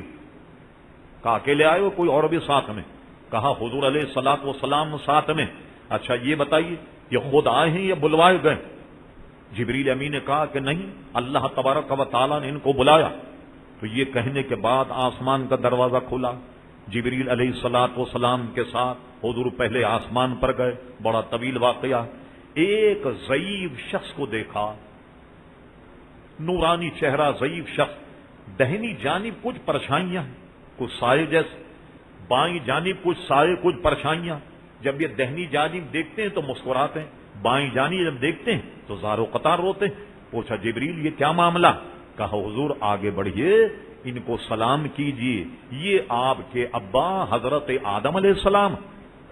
کہا اکیلے آئے ہو کوئی اور بھی ساتھ میں؟ کہا حضور علیہ الصلوۃ والسلام ساتھ میں۔ اچھا یہ بتائیے یہ خود آئے ہیں یا بلوائے گئے؟ جبریل امی نے کہا کہ نہیں، اللہ تبارک و تعالیٰ نے ان کو بلایا۔ تو یہ کہنے کے بعد آسمان کا دروازہ کھلا، جبریل علیہ الصلوۃ والسلام کے ساتھ حضور پہلے آسمان پر گئے۔ بڑا طویل واقعہ۔ ایک ضعیف شخص کو دیکھا، نورانی چہرہ، ضعیف شخص، دہنی جانب کچھ پرچھائیاں، کچھ سائے جیسے، بائیں جانب کچھ سائے کچھ پرچھائیاں۔ جب یہ دہنی جانب دیکھتے ہیں تو مسکراتے ہیں، بائیں جانب جب دیکھتے ہیں تو زار و قطار روتے ہیں۔ پوچھا جبریل یہ کیا معاملہ؟ کہا حضور آگے بڑھیے، ان کو سلام کیجیے، یہ آپ کے ابا حضرت آدم علیہ السلام۔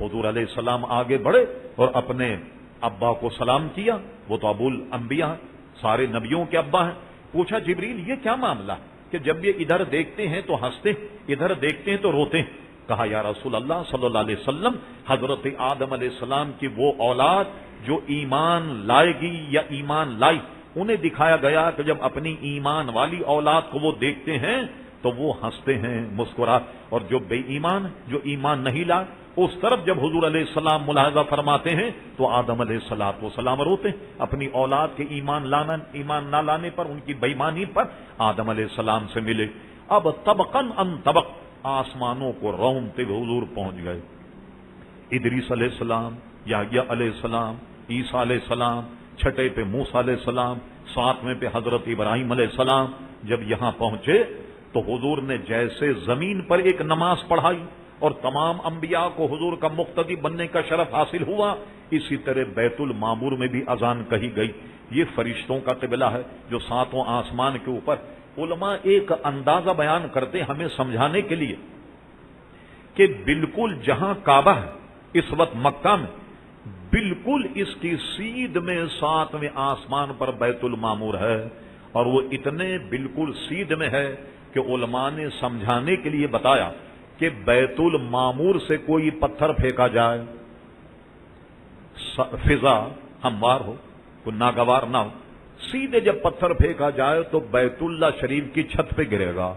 حضور علیہ السلام آگے بڑھے اور اپنے ابا کو سلام کیا، وہ تو ابو الانبیاء سارے نبیوں کے ابا ہیں۔ پوچھا جبریل یہ کیا معاملہ کہ جب یہ ادھر دیکھتے ہیں تو ہنستے، ادھر دیکھتے ہیں تو روتے ہیں؟ کہا یا رسول اللہ صلی اللہ علیہ وسلم، حضرت آدم علیہ السلام کی وہ اولاد جو ایمان لائے گی یا ایمان لائی، انہیں دکھایا گیا کہ جب اپنی ایمان والی اولاد کو وہ دیکھتے ہیں تو وہ ہنستے ہیں، مسکرا، اور جو بے ایمان، جو ایمان نہیں لا، اس طرف جب حضور علیہ السلام ملاحظہ فرماتے ہیں تو آدم علیہ السلام روتے ہیں اپنی اولاد کے ایمان نہ لانے پر، ان کی بے ایمانی پر آدم علیہ السلام سے ملے۔ اب طبقاً ان طبق آسمانوں کو رونتے ہوئے حضور پہنچ گئے۔ ادریس علیہ السلام، یحییٰ علیہ السلام، عیسیٰ علیہ السلام، چھٹے پہ موسیٰ علیہ السلام، ساتویں پہ حضرت ابراہیم علیہ السلام۔ جب یہاں پہنچے تو حضور نے جیسے زمین پر ایک نماز پڑھائی اور تمام انبیاء کو حضور کا مقتدی بننے کا شرف حاصل ہوا، اسی طرح بیت المعمور میں بھی اذان کہی گئی۔ یہ فرشتوں کا قبلہ ہے جو ساتوں آسمان کے اوپر۔ علماء ایک اندازہ بیان کرتے ہمیں سمجھانے کے لیے کہ بالکل جہاں کعبہ ہے اس وقت مکہ میں، بالکل اس کی سیدھ میں ساتویں آسمان پر بیت المعمور ہے، اور وہ اتنے بالکل سیدھ میں ہے کہ علماء نے سمجھانے کے لیے بتایا کہ بیت المعمور سے کوئی پتھر پھینکا جائے، فضا ہموار ہو، کوئی ناگوار نہ ہو، سیدھے جب پتھر پھینکا جائے تو بیت اللہ شریف کی چھت پہ گرے گا،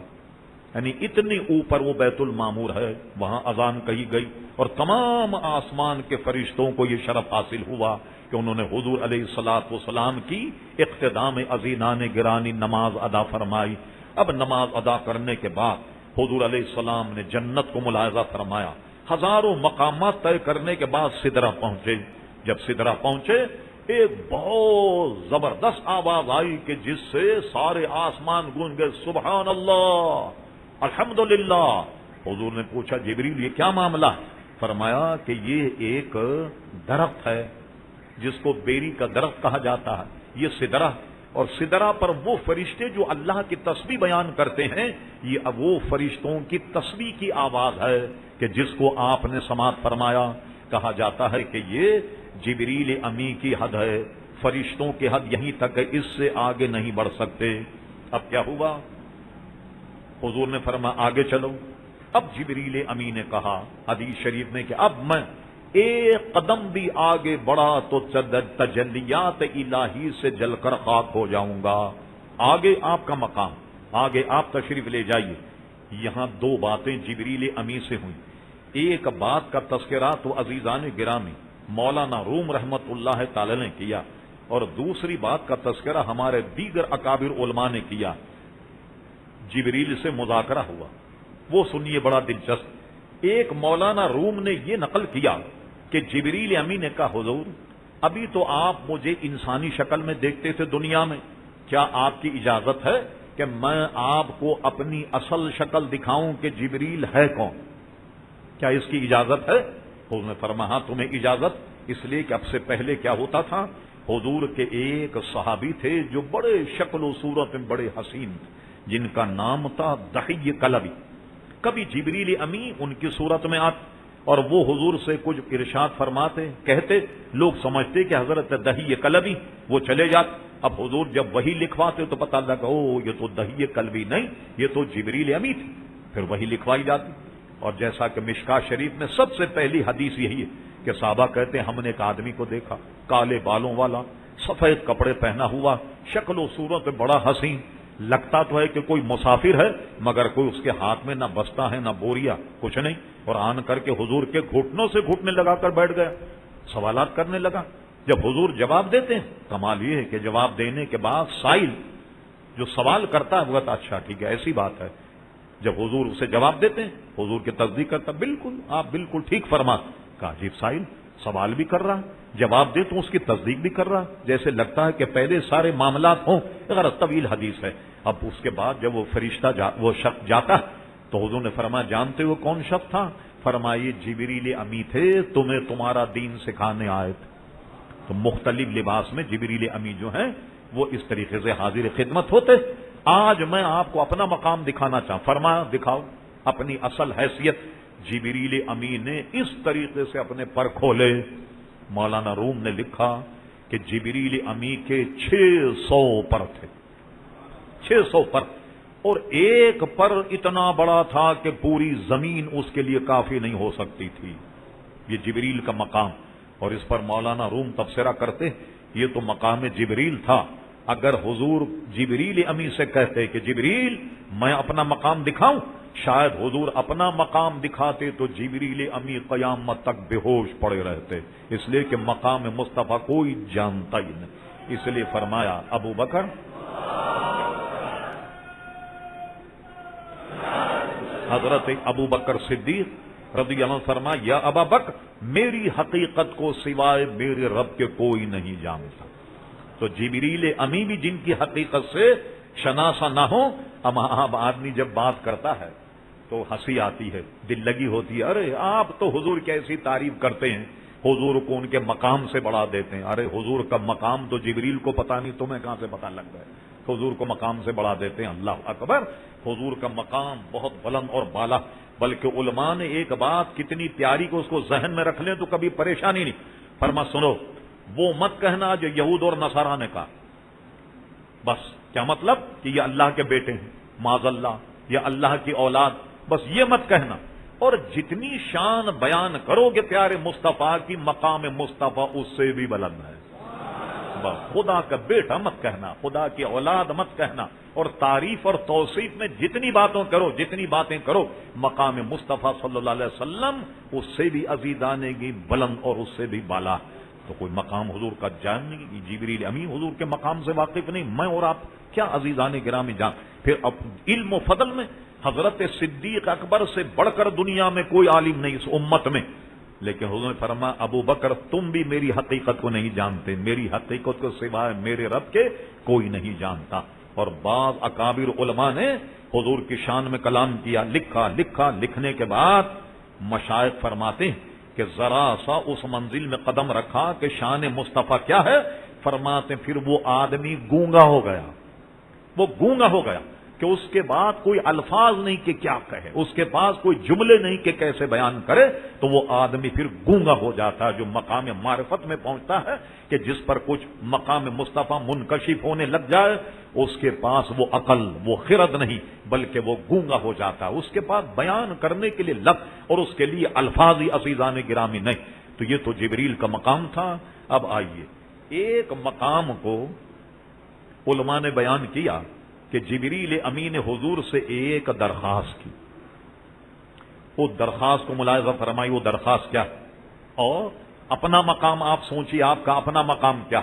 یعنی اتنی اوپر وہ بیت المعمور ہے۔ وہاں اذان کہی گئی اور تمام آسمان کے فرشتوں کو یہ شرف حاصل ہوا کہ انہوں نے حضور علیہ الصلوۃ والسلام کی اقتداء میں عظیمانِ گرانی نماز ادا فرمائی۔ اب نماز ادا کرنے کے بعد حضور علیہ السلام نے جنت کو ملاحظہ فرمایا، ہزاروں مقامات طے کرنے کے بعد سدرہ پہنچے۔ جب سدرہ پہنچے ایک بہت زبردست آواز آئی کہ جس سے سارے آسمان گونج گئے، سبحان اللہ الحمدللہ۔ حضور نے پوچھا جبریل یہ کیا معاملہ ہے؟ فرمایا کہ یہ ایک درخت ہے جس کو بیری کا درخت کہا جاتا ہے، یہ سدرہ، اور سدرہ پر وہ فرشتے جو اللہ کی تسبیح بیان کرتے ہیں، یہ وہ فرشتوں کی تسبیح کی آواز ہے کہ جس کو آپ نے سماعت فرمایا۔ کہا جاتا ہے کہ یہ جبریل امی کی حد ہے، فرشتوں کی حد یہیں تک ہے، اس سے آگے نہیں بڑھ سکتے۔ اب کیا ہوا؟ حضور نے فرمایا آگے چلو۔ اب جبریل امی نے کہا حدیث شریف میں کہ اب میں ایک قدم بھی آگے بڑھا تو تجلیات الہی سے جل کر خاک ہو جاؤں گا۔ آگے آپ کا مقام، آگے آپ تشریف لے جائیے۔ یہاں دو باتیں جبریل امی سے ہوئیں۔ ایک بات کا تذکرہ تو عزیزان گرامی مولانا روم رحمت اللہ تعالی نے کیا، اور دوسری بات کا تذکرہ ہمارے دیگر اکابر علماء نے کیا۔ جبریل سے مذاکرہ ہوا، وہ سنیے بڑا دلچسپ۔ ایک مولانا روم نے یہ نقل کیا کہ جبریل امی نے کہا حضور ابھی تو آپ مجھے انسانی شکل میں دیکھتے تھے دنیا میں، کیا آپ کی اجازت ہے کہ میں آپ کو اپنی اصل شکل دکھاؤں کہ جبریل ہے کون؟ کیا اس کی اجازت ہے؟ حضور نے فرمایا ہاں تمہیں اجازت، اس لیے کہ اب سے پہلے کیا ہوتا تھا، حضور کے ایک صحابی تھے جو بڑے شکل و صورت میں بڑے حسین تھے، جن کا نام تھا دحیہ کلبی۔ کبھی جبریل امی ان کی صورت میں آتے اور وہ حضور سے کچھ ارشاد فرماتے، کہتے، لوگ سمجھتے کہ حضرت دحیہ کلبی، وہ چلے جاتے۔ اب حضور جب وہی لکھواتے تو پتہ لگا او یہ تو دحیہ کلبی نہیں، یہ تو جبریل امی تھی، پھر وہی لکھوائی جاتی۔ اور جیسا کہ مشکاۃ شریف میں سب سے پہلی حدیث یہی ہے کہ صحابہ کہتے ہیں ہم نے ایک آدمی کو دیکھا کالے بالوں والا، سفید کپڑے پہنا ہوا، شکل و صورت میں بڑا حسین، لگتا تو ہے کہ کوئی مسافر ہے مگر کوئی اس کے ہاتھ میں نہ بستہ ہے نہ بوریا، کچھ نہیں، اور آن کر کے حضور کے گھٹنوں سے گھٹنے لگا کر بیٹھ گیا، سوالات کرنے لگا۔ جب حضور جواب دیتے ہیں، کمال یہ ہے کہ جواب دینے کے بعد سائل جو سوال کرتا ہے وہ کہتا اچھا ٹھیک ہے ایسی بات ہے۔ جب حضور اسے جواب دیتے ہیں حضور کی تصدیق کرتا بالکل آپ بالکل ٹھیک فرما۔ کہا عجیب سائل سوال بھی کر رہا جواب دے تو اس کی تصدیق بھی کر رہا، جیسے لگتا ہے کہ پہلے سارے معاملات ہوں، اگر طویل حدیث ہے۔ اب اس کے بعد جب وہ فرشتہ وہ شخص جاتا تو حضور نے فرمایا جانتے ہو کون شخص تھا؟ فرمائیے جبریل امی تھے، تمہیں تمہارا دین سکھانے آئے تھے۔ تو مختلف لباس میں جبریل امی جو ہیں وہ اس طریقے سے حاضر خدمت ہوتے۔ آج میں آپ کو اپنا مقام دکھانا چاہوں، فرمایا دکھاؤ اپنی اصل حیثیت۔ جبریل امی نے اس طریقے سے اپنے پر کھولے، مولانا روم نے لکھا کہ جبریل امی کے 600 پر تھے، 600 پر، اور ایک پر اتنا بڑا تھا کہ پوری زمین اس کے لیے کافی نہیں ہو سکتی تھی۔ یہ جبریل کا مقام، اور اس پر مولانا روم تبصرہ کرتے یہ تو مقام جبریل تھا۔ اگر حضور جبریل امی سے کہتے کہ جبریل میں اپنا مقام دکھاؤں، شاید حضور اپنا مقام دکھاتے تو جبریل امی قیامت تک بے ہوش پڑے رہتے، اس لیے کہ مقام مصطفیٰ کوئی جانتا ہی نہیں۔ اس لیے فرمایا ابو بکر حضرت ابو بکر صدیق رضی اللہ عنہ فرمایا یا ابا بکر میری حقیقت کو سوائے میرے رب کے کوئی نہیں جانتا۔ تو جبریل امی بھی جن کی حقیقت سے شناسا نہ ہو، اب آدمی جب بات کرتا ہے تو ہنسی آتی ہے، دل لگی ہوتی ہے، ارے آپ تو حضور کی ایسی تعریف کرتے ہیں، حضور کو ان کے مقام سے بڑھا دیتے ہیں۔ ارے حضور کا مقام تو جبریل کو پتا نہیں، تمہیں کہاں سے پتا لگ گیا؟ حضور کو مقام سے بڑھا دیتے ہیں۔ اللہ اکبر، حضور کا مقام بہت بلند اور بالا، بلکہ علماء نے ایک بات کتنی پیاری کو اس کو ذہن میں رکھ لیں تو کبھی پریشانی نہیں۔ فرما سنو، وہ مت کہنا جو یہود اور نصارہ نے کہا، بس کیا مطلب کہ یہ اللہ کے بیٹے ہیں معاذ اللہ، یا اللہ کی اولاد، بس یہ مت کہنا۔ اور جتنی شان بیان کرو گے پیارے مصطفیٰ کی، مقام مصطفیٰ اس سے بھی بلند ہے۔ بس خدا کا بیٹا مت کہنا، خدا کی اولاد مت کہنا، اور تعریف اور توصیف میں جتنی باتیں کرو مقام مصطفیٰ صلی اللہ علیہ وسلم اس سے بھی عزیزانے کی بلند اور اس سے بھی بالا۔ تو کوئی مقام حضور کا جان نہیں، جبریل امی حضور کے مقام سے واقف نہیں، میں اور آپ کیا عزیزان گرامی جان۔ پھر اب علم و فضل میں حضرت صدیق اکبر سے بڑھ کر دنیا میں کوئی عالم نہیں اس امت میں۔ لیکن حضور نے فرمایا ابو بکر تم بھی میری حقیقت کو نہیں جانتے، میری حقیقت کو سوائے میرے رب کے کوئی نہیں جانتا۔ اور بعض اکابر علماء نے حضور کی شان میں کلام کیا، لکھنے کے بعد مشائخ فرماتے ہیں کہ ذرا سا اس منزل میں قدم رکھا کہ شان مصطفیٰ کیا ہے، فرماتے پھر وہ آدمی گونگا ہو گیا، وہ گونگا ہو گیا کہ اس کے بعد کوئی الفاظ نہیں کہ کیا کہے، اس کے پاس کوئی جملے نہیں کہ کیسے بیان کرے، تو وہ آدمی پھر گونگا ہو جاتا ہے۔ جو مقام معرفت میں پہنچتا ہے کہ جس پر کچھ مقام مصطفیٰ منکشف ہونے لگ جائے، اس کے پاس وہ عقل، وہ خرد نہیں، بلکہ وہ گونگا ہو جاتا ہے، اس کے پاس بیان کرنے کے لیے لفظ اور اس کے لیے الفاظ ہی عزیزان گرامی نہیں۔ تو یہ تو جبریل کا مقام تھا۔ اب آئیے ایک مقام کو علماء نے بیان کیا کہ جبریل امین حضور سے ایک درخواست کی، وہ درخواست کو ملاحظہ فرمائی، وہ درخواست کیا، اور اپنا مقام آپ سوچیے، آپ کا اپنا مقام کیا؟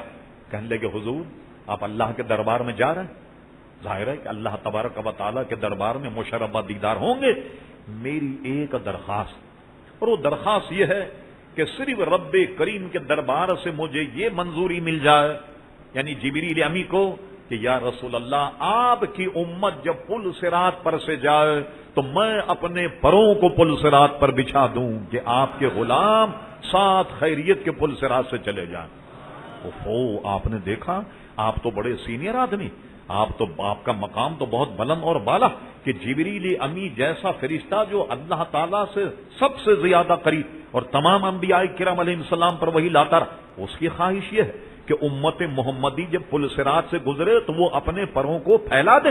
کہنے لگے حضور آپ اللہ کے دربار میں جا رہے ہیں، ظاہر ہے کہ اللہ تبارک و تعالیٰ کے دربار میں مشربہ دیدار ہوں گے، میری ایک درخواست، اور وہ درخواست یہ ہے کہ صرف رب کریم کے دربار سے مجھے یہ منظوری مل جائے، یعنی جبریل امی کو، کہ یا رسول اللہ آپ کی امت جب پل صراط پر سے جائے تو میں اپنے پروں کو پل صراط پر بچھا دوں کہ آپ کے غلام ساتھ خیریت کے پل صراط سے چلے جائیں۔ آپ نے دیکھا آپ تو بڑے سینئر آدمی، آپ کا مقام تو بہت بلند اور بالا کہ جبریل امی جیسا فرشتہ جو اللہ تعالیٰ سے سب سے زیادہ قریب اور تمام انبیاء کرام علیہ السلام پر وہی لاتا رہا، اس کی خواہش یہ ہے کہ امت محمدی جب پل صراط سے گزرے تو وہ اپنے پروں کو پھیلا دے۔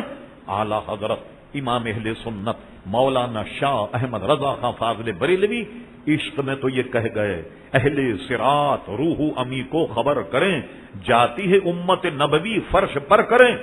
اعلی حضرت امام اہل سنت مولانا شاہ احمد رضا خان فاضل بریلوی عشق میں تو یہ کہہ گئے، اہل صراط روح امی کو خبر کریں، جاتی ہے امت نبوی فرش پر کریں۔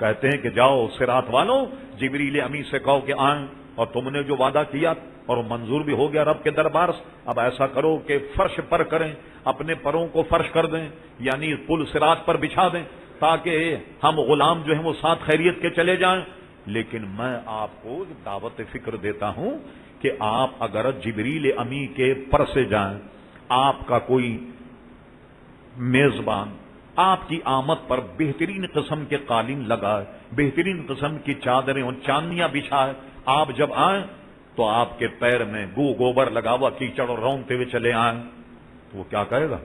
کہتے ہیں کہ جاؤ صراط والوں جبریل امی سے کہو کہ آئیں، اور تم نے جو وعدہ کیا اور منظور بھی ہو گیا رب کے دربار سے، اب ایسا کرو کہ فرش پر کریں، اپنے پروں کو فرش کر دیں، یعنی پل صراط پر بچھا دیں تاکہ ہم غلام جو ہیں وہ ساتھ خیریت کے چلے جائیں۔ لیکن میں آپ کو دعوت فکر دیتا ہوں کہ آپ اگر جبریل امی کے پر سے جائیں، آپ کا کوئی میزبان آپ کی آمد پر بہترین قسم کے قالین لگائے، بہترین قسم کی چادریں اور چاندیاں بچھائے، آپ جب آئیں تو آپ کے پیر میں گوبر لگا ہوا کیچڑ اور رونگتے ہوئے چلے آئیں، تو وہ کیا کہے گا؟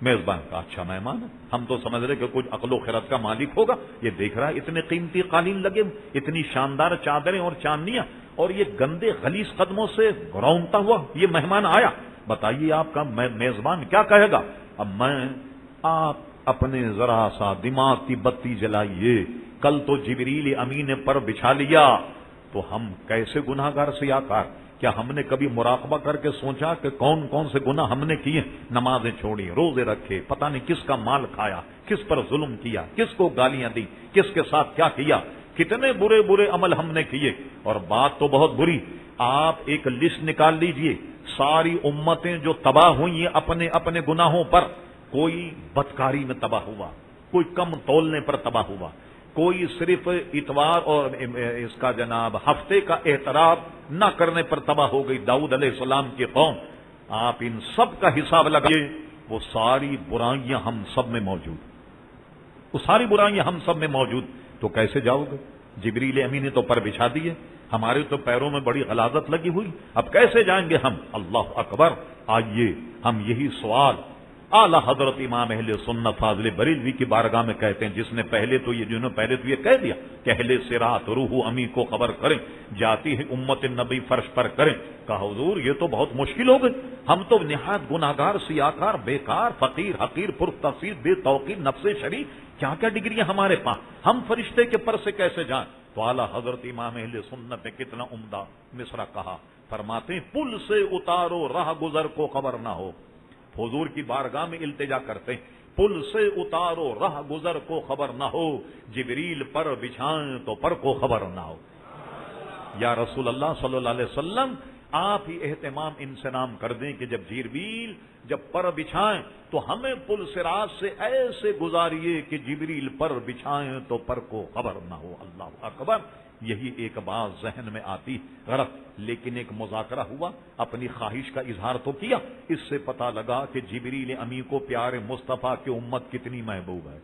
میزبان کا اچھا مہمان ہے، ہم تو سمجھ رہے کہ کچھ عقل و خرد کا مالک ہوگا، یہ دیکھ رہا ہے اتنے قیمتی قالین لگے، اتنی شاندار چادریں اور چاندیاں، اور یہ گندے غلیظ قدموں سے رونگتا ہوا یہ مہمان آیا، بتائیے آپ کا میزبان کیا کہے گا؟ اب آپ اپنے ذرا سا دماغ کی بتی جلائیے، کل تو جبریل امی نے پر بچھا لیا تو ہم کیسے گناہگار سیاکار، کیا ہم نے کبھی مراقبہ کر کے سوچا کہ کون کون سے گناہ ہم نے کیے؟ نمازیں چھوڑی، روزے رکھے، پتہ نہیں کس کا مال کھایا، کس پر ظلم کیا، کس کو گالیاں دی، کس کے ساتھ کیا کیا، کتنے برے برے عمل ہم نے کیے، اور بات تو بہت بری۔ آپ ایک لسٹ نکال لیجئے، ساری امتیں جو تباہ ہوئی ہیں اپنے اپنے گناہوں پر، کوئی بدکاری میں تباہ ہوا، کوئی کم تولنے پر تباہ ہوا، کوئی صرف اتوار اور اس کا جناب ہفتے کا احترام نہ کرنے پر تباہ ہو گئی داؤد علیہ السلام کی قوم۔ آپ ان سب کا حساب لگائیے، وہ ساری برائیاں ہم سب میں موجود، وہ ساری برائیاں ہم سب میں موجود، تو کیسے جاؤ گے؟ جبریل امی نے تو پر بچھا دیے، ہمارے تو پیروں میں بڑی غلاظت لگی ہوئی، اب کیسے جائیں گے ہم؟ اللہ اکبر۔ آئیے ہم یہی سوال اعلی حضرت امام اہل سنت فاضل بریلوی کی بارگاہ میں کہتے ہیں، جس نے پہلے تو یہ کہہ دیا کہ اہل صراط روح امی کو خبر کریں، جاتی ہے امت نبی فرش پر کریں۔ کہا حضور یہ تو بہت مشکل ہو گئی، ہم تو نہایت گناہگار سیاکار بیکار فقیر حقیر پرتفسیر بے توقیر نفس شریف، کیا کیا ڈگریاں ہمارے پاس، ہم فرشتے کے پر سے کیسے جائیں؟ تو اعلی حضرت امام اہل سنت نے کتنا عمدہ مصرع کہا، فرماتے ہیں پل سے اتارو راہ گزر کو خبر نہ ہو، حضور کی بارگاہ میں التجا کرتے ہیں، پل سے اتارو راہ گزر کو خبر نہ ہو، جبریل پر بچھائیں تو پر کو خبر نہ ہو۔ یا رسول اللہ صلی اللہ علیہ وسلم آپ ہی اہتمام انسلام کر دیں کہ جب جبریل جب پر بچھائیں تو ہمیں پل صراط سے ایسے گزاریے کہ جبریل پر بچھائیں تو پر کو خبر نہ ہو۔ اللہ اکبر۔ یہی ایک بات ذہن میں آتی غلط، لیکن ایک مذاکرہ ہوا، اپنی خواہش کا اظہار تو کیا، اس سے پتہ لگا کہ جبریل امی کو پیارے مصطفیٰ کی امت کتنی محبوب ہے،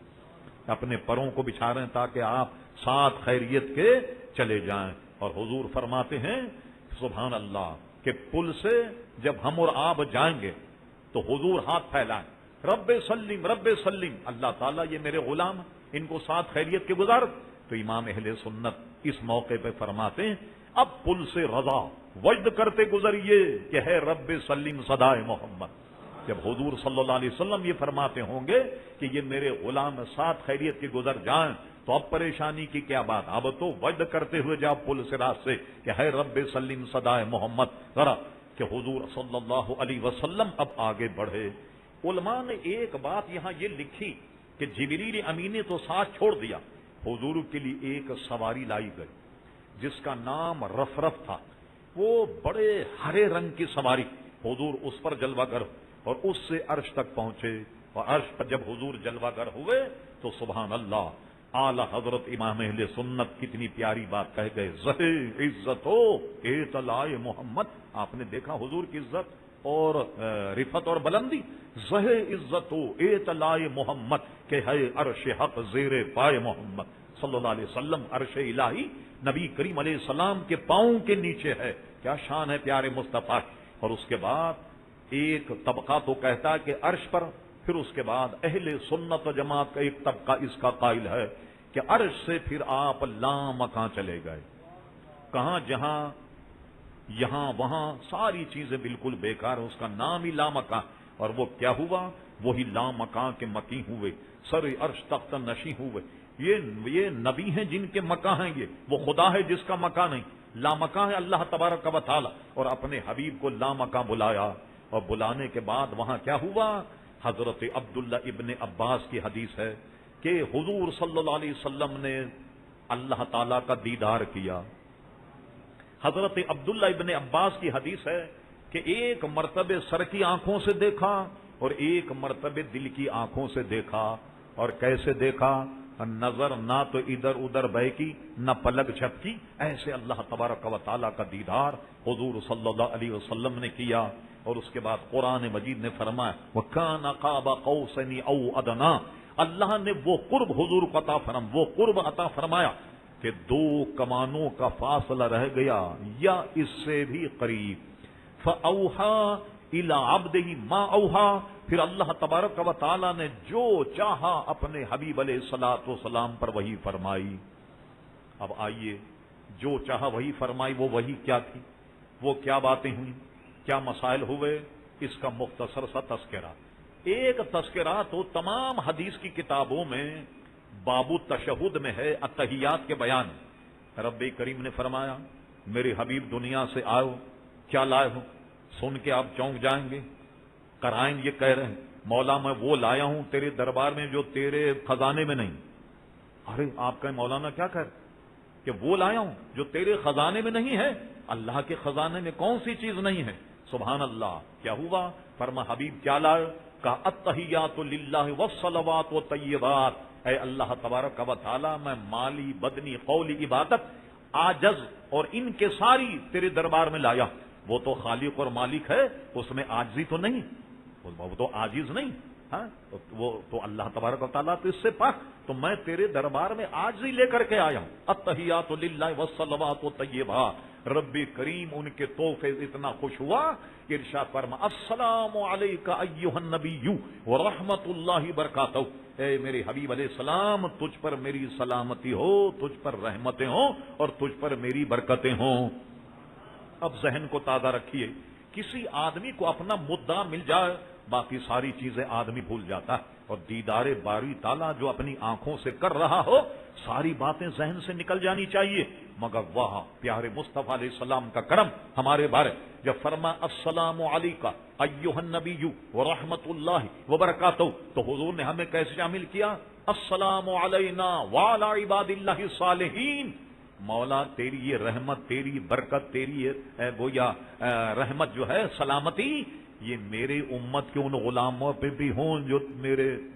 اپنے پروں کو بچھا رہے ہیں تاکہ آپ ساتھ خیریت کے چلے جائیں۔ اور حضور فرماتے ہیں سبحان اللہ کہ پل سے جب ہم اور آپ جائیں گے تو حضور ہاتھ پھیلائیں، رب سلم رب سلم، اللہ تعالیٰ یہ میرے غلام ان کو ساتھ خیریت کے گزار۔ تو امام اہل سنت اس موقع پہ فرماتے ہیں اب پل سے رضا وجد کرتے گزریے کہ ہے رب سلم صدائے محمد۔ جب حضور صلی اللہ علیہ وسلم یہ فرماتے ہوں گے کہ یہ میرے غلام ساتھ خیریت کے گزر جائیں تو اب پریشانی کی کیا بات، اب تو وجد کرتے ہوئے جاؤ پل صراط سے کہ ہے رب سلم صدائے محمد۔ ذرا کہ حضور صلی اللہ علیہ وسلم اب آگے بڑھے۔ علماء نے ایک بات یہاں یہ لکھی کہ جبریل امین نے تو ساتھ چھوڑ دیا، حضور کے لیے ایک سواری لائی گئی جس کا نام رفرف تھا، وہ بڑے ہرے رنگ کی سواری، حضور اس پر جلوہ گر اور اس سے عرش تک پہنچے، اور عرش پر جب حضور جلوہ گر ہوئے تو سبحان اللہ اعلی حضرت امام اہل سنت کتنی پیاری بات کہہ گئے، زہے عزت ہو اطلاع محمد۔ آپ نے دیکھا حضور کی عزت اور رفت اور بلندی، زہے عزت ہو اطلاع محمد کہ ہے عرش حق زیر پائے محمد صلی اللہ علیہ وسلم۔ عرش الہی نبی کریم علیہ السلام کے پاؤں کے نیچے ہے، کیا شان ہے پیارے مصطفیٰ۔ اور اس کے بعد ایک طبقہ تو کہتا ہے کہ عرش پر، پھر اس کے بعد اہل سنت و جماعت کا ایک طبقہ اس کا قائل ہے کہ عرش سے پھر آپ لامکاں چلے گئے، کہاں جہاں یہاں وہاں ساری چیزیں بالکل بیکار، اس کا نام ہی لامکاں۔ اور وہ کیا ہوا، وہی لامکاں کے مکی ہوئے، سر عرش تخت نشیں ہوئے۔ یہ نبی ہیں جن کے مکاں ہیں، یہ وہ خدا ہے جس کا مکاں نہیں، لامکاں ہے اللہ تبارک و تعالی۔ اور اپنے حبیب کو لامکاں بلایا، اور بلانے کے بعد وہاں کیا ہوا، حضرت عبداللہ ابن عباس کی حدیث ہے کہ حضور صلی اللہ علیہ وسلم نے اللہ تعالیٰ کا دیدار کیا۔ حضرت عبداللہ ابن عباس کی حدیث ہے کہ ایک مرتبہ سر کی آنکھوں سے دیکھا اور ایک مرتبہ دل کی آنکھوں سے دیکھا۔ اور کیسے دیکھا، نظر نہ تو ادھر ادھر بہکی نہ پلک جھپکی، ایسے اللہ تبارک و تعالیٰ کا دیدار حضور صلی اللہ علیہ وسلم نے کیا۔ اور اس کے بعد قرآن مجید نے فرمایا وَكَانَ قَابَ قَوْسَيْنِ أَوْ أَدْنَىٰ، اللہ نے وہ قرب حضور کو عطا فرمایا کہ دو کمانوں کا فاصلہ رہ گیا یا اس سے بھی قریب۔ فَأَوْحَىٰ إِلَىٰ عَبْدِهِ مَا أَوْحَىٰ، پھر اللہ تبارک و تعالیٰ نے جو چاہا اپنے حبیب علیہ الصلوۃ والسلام پر وحی فرمائی۔ اب آئیے، جو چاہا وحی فرمائی، وہ وحی کیا تھی، وہ کیا باتیں ہوئیں، کیا مسائل ہوئے، اس کا مختصر سا تذکرہ۔ ایک تذکرہ تو تمام حدیث کی کتابوں میں باب التشہد میں ہے، التحیات کے بیان۔ رب کریم نے فرمایا میرے حبیب دنیا سے آؤ، کیا لائے ہو، سن کے آپ چونک جائیں گے۔ قرائن یہ کہہ رہے ہیں مولا میں وہ لایا ہوں تیرے دربار میں جو تیرے خزانے میں نہیں۔ ارے آپ کا مولانا کیا کہہ رہے کہ وہ لایا ہوں جو تیرے خزانے میں نہیں ہے؟ اللہ کے خزانے میں کون سی چیز نہیں ہے؟ سبحان اللہ۔ کیا ہوا؟ فرما حبیب کیا لائے؟ کہا التحیات للہ والصلوات والطیبات، اے اللہ تبارک و تعالی میں مالی بدنی قولی عبادت عاجز اور ان کے ساری تیرے دربار میں لایا۔ وہ تو خالق اور مالک ہے، اس میں عاجزی تو نہیں، وہ تو عاجز نہیں، ہاں وہ تو اللہ تبارک و تعالیٰ تو اس سے پاک، تو میں تیرے دربار میں عاجزی لے کر کے آیا ہوں۔ التحیات للہ والصلوات والطیبات، رب کریم ان کے تحفے اتنا خوش ہوا کہ ارشاد فرما السلام علیک ایھا النبی ورحمۃ اللہ وبرکاتہ، اے میرے حبیب علیہ السلام تجھ پر میری سلامتی ہو، تجھ پر رحمتیں ہوں اور تجھ پر میری برکتیں ہوں۔ اب ذہن کو تازہ رکھیے، کسی آدمی کو اپنا مدعا مل جائے باقی ساری چیزیں آدمی بھول جاتا ہے، اور دیدار باری تعالیٰ جو اپنی آنکھوں سے کر رہا ہو ساری باتیں ذہن سے نکل جانی چاہیے۔ مگر واہ پیارے مصطفیٰ علیہ السلام کا کرم ہمارے بارے، جب فرما السلام علیکہ ایھا النبی ورحمۃ اللہ وبرکاتہ، تو حضور نے ہمیں کیسے شامل کیا؟ السلام علینا وعلی عباد اللہ الصالحین، مولا تیری یہ رحمت، تیری برکت، تیری یہ گویا رحمت جو ہے، سلامتی، یہ میرے امت کے ان غلاموں پہ بھی ہوں جو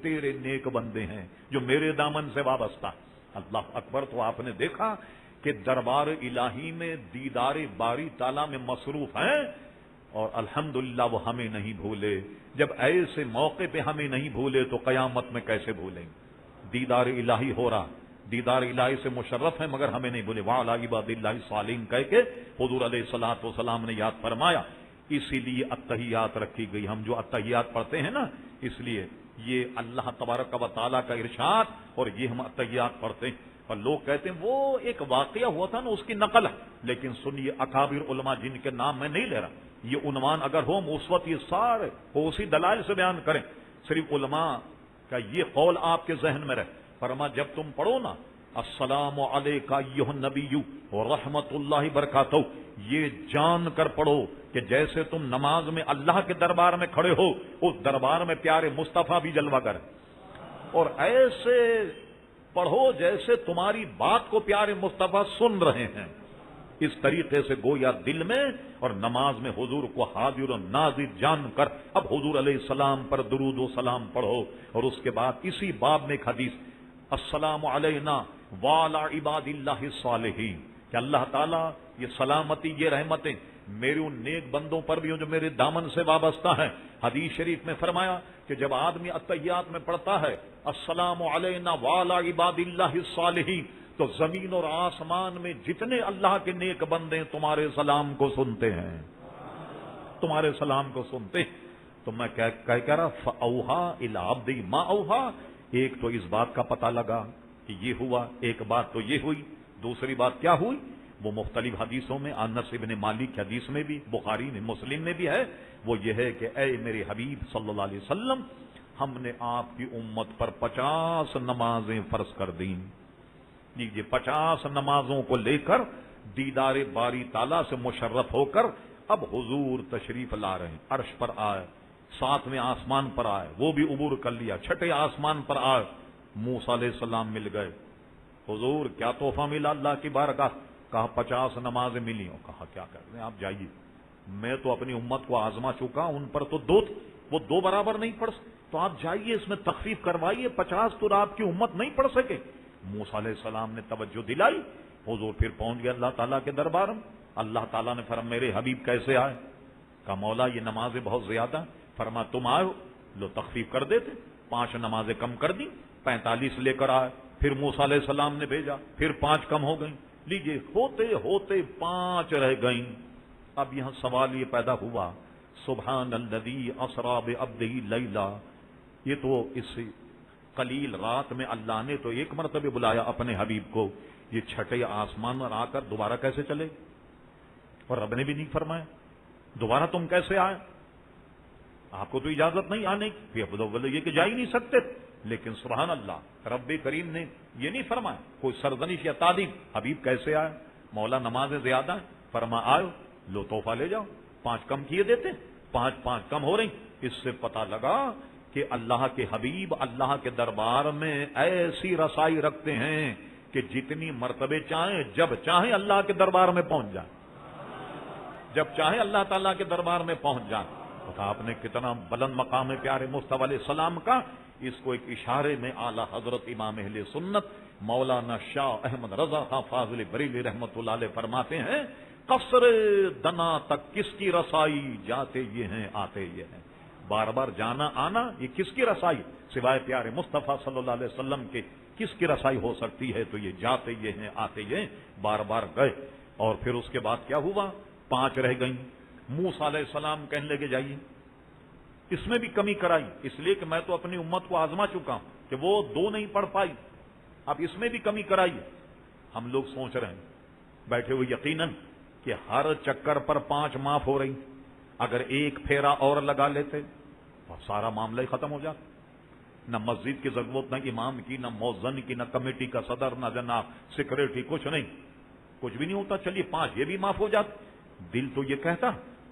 تیرے نیک بندے ہیں، جو میرے دامن سے وابستہ۔ اللہ اکبر۔ تو آپ نے دیکھا کہ دربار الہی میں دیدار باری تعالیٰ میں مصروف ہیں، اور الحمدللہ وہ ہمیں نہیں بھولے۔ جب ایسے موقع پہ ہمیں نہیں بھولے تو قیامت میں کیسے بھولیں؟ دیدار الہی ہو رہا، دیدار الہی سے مشرف ہیں، مگر ہمیں نہیں بھولے۔ وَعَلَىٰ عِبَادِ اللَّهِ الصَّالِحِينَ کہہ کے حضور علیہ الصلوۃ والسلام نے یاد فرمایا۔ اسی لیے التحیات رکھی گئی۔ ہم جو التحیات پڑھتے ہیں نا، اس لیے یہ اللہ تبارک و تعالیٰ کا ارشاد، اور یہ ہم التحیات پڑھتے ہیں۔ اور لوگ کہتے ہیں وہ ایک واقعہ ہوا تھا نا، اس کی نقل ہے، لیکن سنیے اکابر علماء جن کے نام میں نہیں لے رہا، یہ عنوان اگر ہو اس وقت یہ سارے اسی دلائل سے بیان کریں، صرف علماء کا یہ قول آپ کے ذہن میں رہے۔ فرما جب تم پڑھو نا السلام علیکہ ایھا النبی ورحمۃ اللہ برکاتہ، یہ جان کر پڑھو کہ جیسے تم نماز میں اللہ کے دربار میں کھڑے ہو، اس دربار میں پیارے مصطفیٰ بھی جلوہ گر، اور ایسے پڑھو جیسے تمہاری بات کو پیارے مصطفیٰ سن رہے ہیں۔ اس طریقے سے گویا دل میں اور نماز میں حضور کو حاضر و ناظر جان کر اب حضور علیہ السلام پر درود و سلام پڑھو۔ اور اس کے بعد اسی باب میں ایک حدیث، السلام علینا وعلی عباد اللہ الصالحین، کہ اللہ تعالیٰ یہ سلامتی، یہ رحمتیں میرے ان نیک بندوں پر بھی ہوں جو میرے دامن سے وابستہ ہیں۔ حدیث شریف میں فرمایا کہ جب آدمی التحیات میں پڑھتا ہے السلام علینا وعلی عباد اللہ الصالحین، تو زمین اور آسمان میں جتنے اللہ کے نیک بندے تمہارے سلام کو سنتے ہیں، تمہارے سلام کو سنتے ہیں۔ تو میں کہہ رہا فاوحا الی عبدی ما اوحا، ایک تو اس بات کا پتہ لگا کہ یہ ہوا، ایک بات تو یہ ہوئی، دوسری بات کیا ہوئی؟ وہ مختلف حدیثوں میں، انس بن مالک کی حدیث میں بھی، بخاری میں، مسلم میں بھی ہے، وہ یہ ہے کہ اے میرے حبیب صلی اللہ علیہ وسلم، ہم نے آپ کی امت پر 50 نمازیں فرض کر دیں۔ لیجیے 50 نمازوں کو لے کر دیدار باری تعالیٰ سے مشرف ہو کر اب حضور تشریف لا رہے ہیں، عرش پر آئے، 7ویں آسمان پر آئے، وہ بھی عبور کر لیا، 6ٹھے آسمان پر آئے، موسیٰ علیہ السلام مل گئے۔ حضور کیا تحفہ ملا اللہ کی بارگاہ؟ کہا 50 نمازیں ملی ہوں۔ کہا کیا کر رہے ہیں آپ، جائیے، میں تو اپنی امت کو آزما چکا، ان پر تو 2 وہ 2 برابر نہیں پڑھ سکتے، تو آپ جائیے اس میں تخفیف کروائیے، 50 تو آپ کی امت نہیں پڑھ سکے۔ موسیٰ علیہ السلام نے توجہ دلائی، حضور پھر پہنچ گیا اللہ تعالیٰ کے دربار میں۔ اللہ تعالیٰ نے فرمایا میرے حبیب کیسے آئے؟ کہا مولا یہ نمازیں بہت زیادہ ہیں۔ فرما تم آئے ہو، لو تخفیف کر دیتے، 5 نمازیں کم کر دی، 45 لے کر آئے۔ پھر موسیٰ علیہ السلام نے بھیجا، پھر 5 کم ہو گئیں۔ لیجیے ہوتے ہوتے 5 رہ گئیں۔ اب یہاں سوال یہ پیدا ہوا، سبحان الذی اسری بعبدہ لیلا، یہ تو اس قلیل رات میں اللہ نے تو ایک مرتبہ بلایا اپنے حبیب کو، یہ 6ٹھے آسمان پر آ کر دوبارہ کیسے چلے؟ اور رب نے بھی نہیں فرمایا دوبارہ تم کیسے آئے؟ آپ کو تو اجازت نہیں آنے کی، یہ کہ جا ہی نہیں سکتے، لیکن سبحان اللہ رب کریم نے یہ نہیں فرمایا کوئی سرزنش یا تعلیم، حبیب کیسے آئے؟ مولا نمازیں زیادہ ہیں، فرما آئے لو تحفہ لے جاؤ، 5 کم کیے دیتے، 5 کم ہو رہی۔ اس سے پتہ لگا کہ اللہ کے حبیب اللہ کے دربار میں ایسی رسائی رکھتے ہیں کہ جتنی مرتبے چاہیں، جب چاہیں اللہ کے دربار میں پہنچ جائیں، جب چاہیں اللہ تعالیٰ کے دربار میں پہنچ جائیں۔ پتا آپ نے کتنا بلند مقام ہے پیارے مصطفیٰ علیہ السلام کا۔ اس کو ایک اشارے میں اعلی حضرت امام اہل سنت مولانا شاہ احمد رضا خان فاضل بریلوی رحمۃ اللہ علیہ فرماتے ہیں، قصر دنا تک کس کی رسائی، جاتے یہ ہیں آتے یہ ہیں۔ بار بار جانا آنا یہ کس کی رسائی سوائے پیارے مصطفیٰ صلی اللہ علیہ وسلم کے کس کی رسائی ہو سکتی ہے؟ تو یہ جاتے یہ ہیں آتے یہ ہیں، بار بار گئے۔ اور پھر اس کے بعد کیا ہوا؟ 5 رہ گئیں۔ موسیٰ علیہ السلام کہنے لگے جائیے، اس میں بھی کمی کرائی، اس لیے کہ میں تو اپنی امت کو آزما چکا ہوں کہ وہ 2 نہیں پڑھ پائی، اب اس میں بھی کمی کرائی۔ ہم لوگ سوچ رہے ہیں بیٹھے ہوئے یقیناً کہ ہر چکر پر 5 معاف ہو رہی، اگر 1 پھیرا اور لگا لیتے تو سارا معاملہ ہی ختم ہو جاتا، نہ مسجد کی ضرورت، نہ امام کی، نہ مؤذن کی، نہ کمیٹی کا صدر، نہ جناب سیکریٹری، کچھ نہیں، کچھ بھی نہیں ہوتا، چلیے 5 یہ بھی معاف ہو جاتا۔ دل تو یہ کہتا،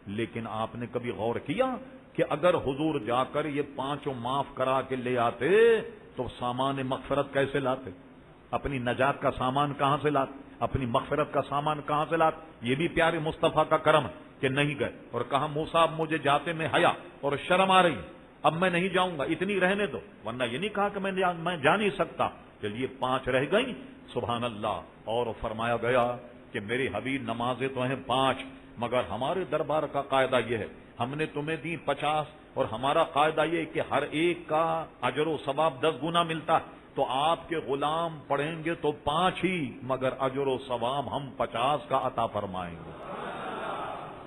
لیکن آپ نے کبھی غور کیا کہ اگر حضور جا کر یہ 5 معاف کرا کے لے آتے تو سامان مغفرت کیسے لاتے؟ اپنی نجات کا سامان کہاں سے لات، اپنی مغفرت کا سامان کہاں سے لات؟ یہ بھی پیارے مصطفیٰ کا کرم ہے کہ نہیں گئے اور کہا موسیٰ اب مجھے جاتے میں حیا اور شرم آ رہی ہے، اب میں نہیں جاؤں گا، اتنی رہنے دو، ورنہ یہ نہیں کہا کہ میں جا نہیں سکتا۔ چلیے 5 رہ گئی، سبحان اللہ۔ اور فرمایا گیا کہ میرے حبیب نمازیں تو ہیں 5، مگر ہمارے دربار کا قاعدہ یہ ہے، ہم نے تمہیں دی 50 اور ہمارا قاعدہ یہ کہ ہر ایک کا اجر و ثواب 10 گنا ملتا ہے، تو آپ کے غلام پڑھیں گے تو 5 ہی، مگر اجر و ثواب ہم 50 کا عطا فرمائیں گے۔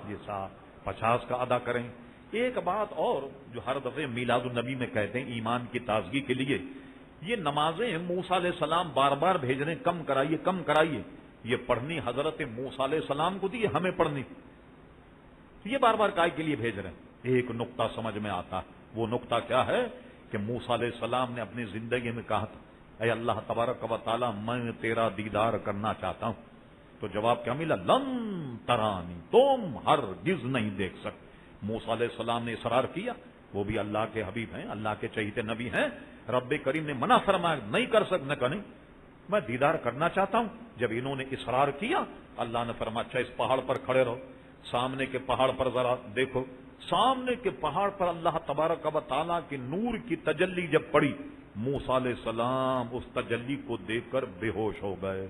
یہ صاحب 50 کا ادا کریں۔ ایک بات اور جو ہر دفعہ میلاد النبی میں کہتے ہیں ایمان کی تازگی کے لیے، یہ نمازیں موسیٰ علیہ السلام بار بار بھیج رہے ہیں، کم کرائیے کم کرائیے، یہ پڑھنی حضرت موسیٰ علیہ السلام کو دی، ہمیں پڑھنی، یہ بار بار کائے کے لیے بھیج رہے ہیں؟ ایک نقطہ سمجھ میں آتا ہے، وہ نقطہ کیا ہے کہ موسیٰ علیہ السلام نے اپنی زندگی میں کہا تھا، اے اللہ تبارک و تعالی میں تیرا دیدار کرنا چاہتا ہوں، تو جواب کیا ملا؟ لن ترانی، تم ہرگز نہیں دیکھ سکتے۔ موسیٰ علیہ السلام نے اصرار کیا، وہ بھی اللہ کے حبیب ہیں، اللہ کے چہیتے نبی ہیں، رب کریم نے منع فرمایا نہیں کر سکتے، کہ نہیں میں دیدار کرنا چاہتا ہوں۔ جب انہوں نے اصرار کیا، اللہ نے فرمایا اچھا اس پہاڑ پر کھڑے رہو، سامنے کے پہاڑ پر ذرا دیکھو، سامنے کے پہاڑ پر اللہ تبارک و تعالیٰ کی نور کی تجلی جب پڑی، موسیٰ علیہ السلام اس تجلی کو دیکھ کر بے ہوش ہو گئے،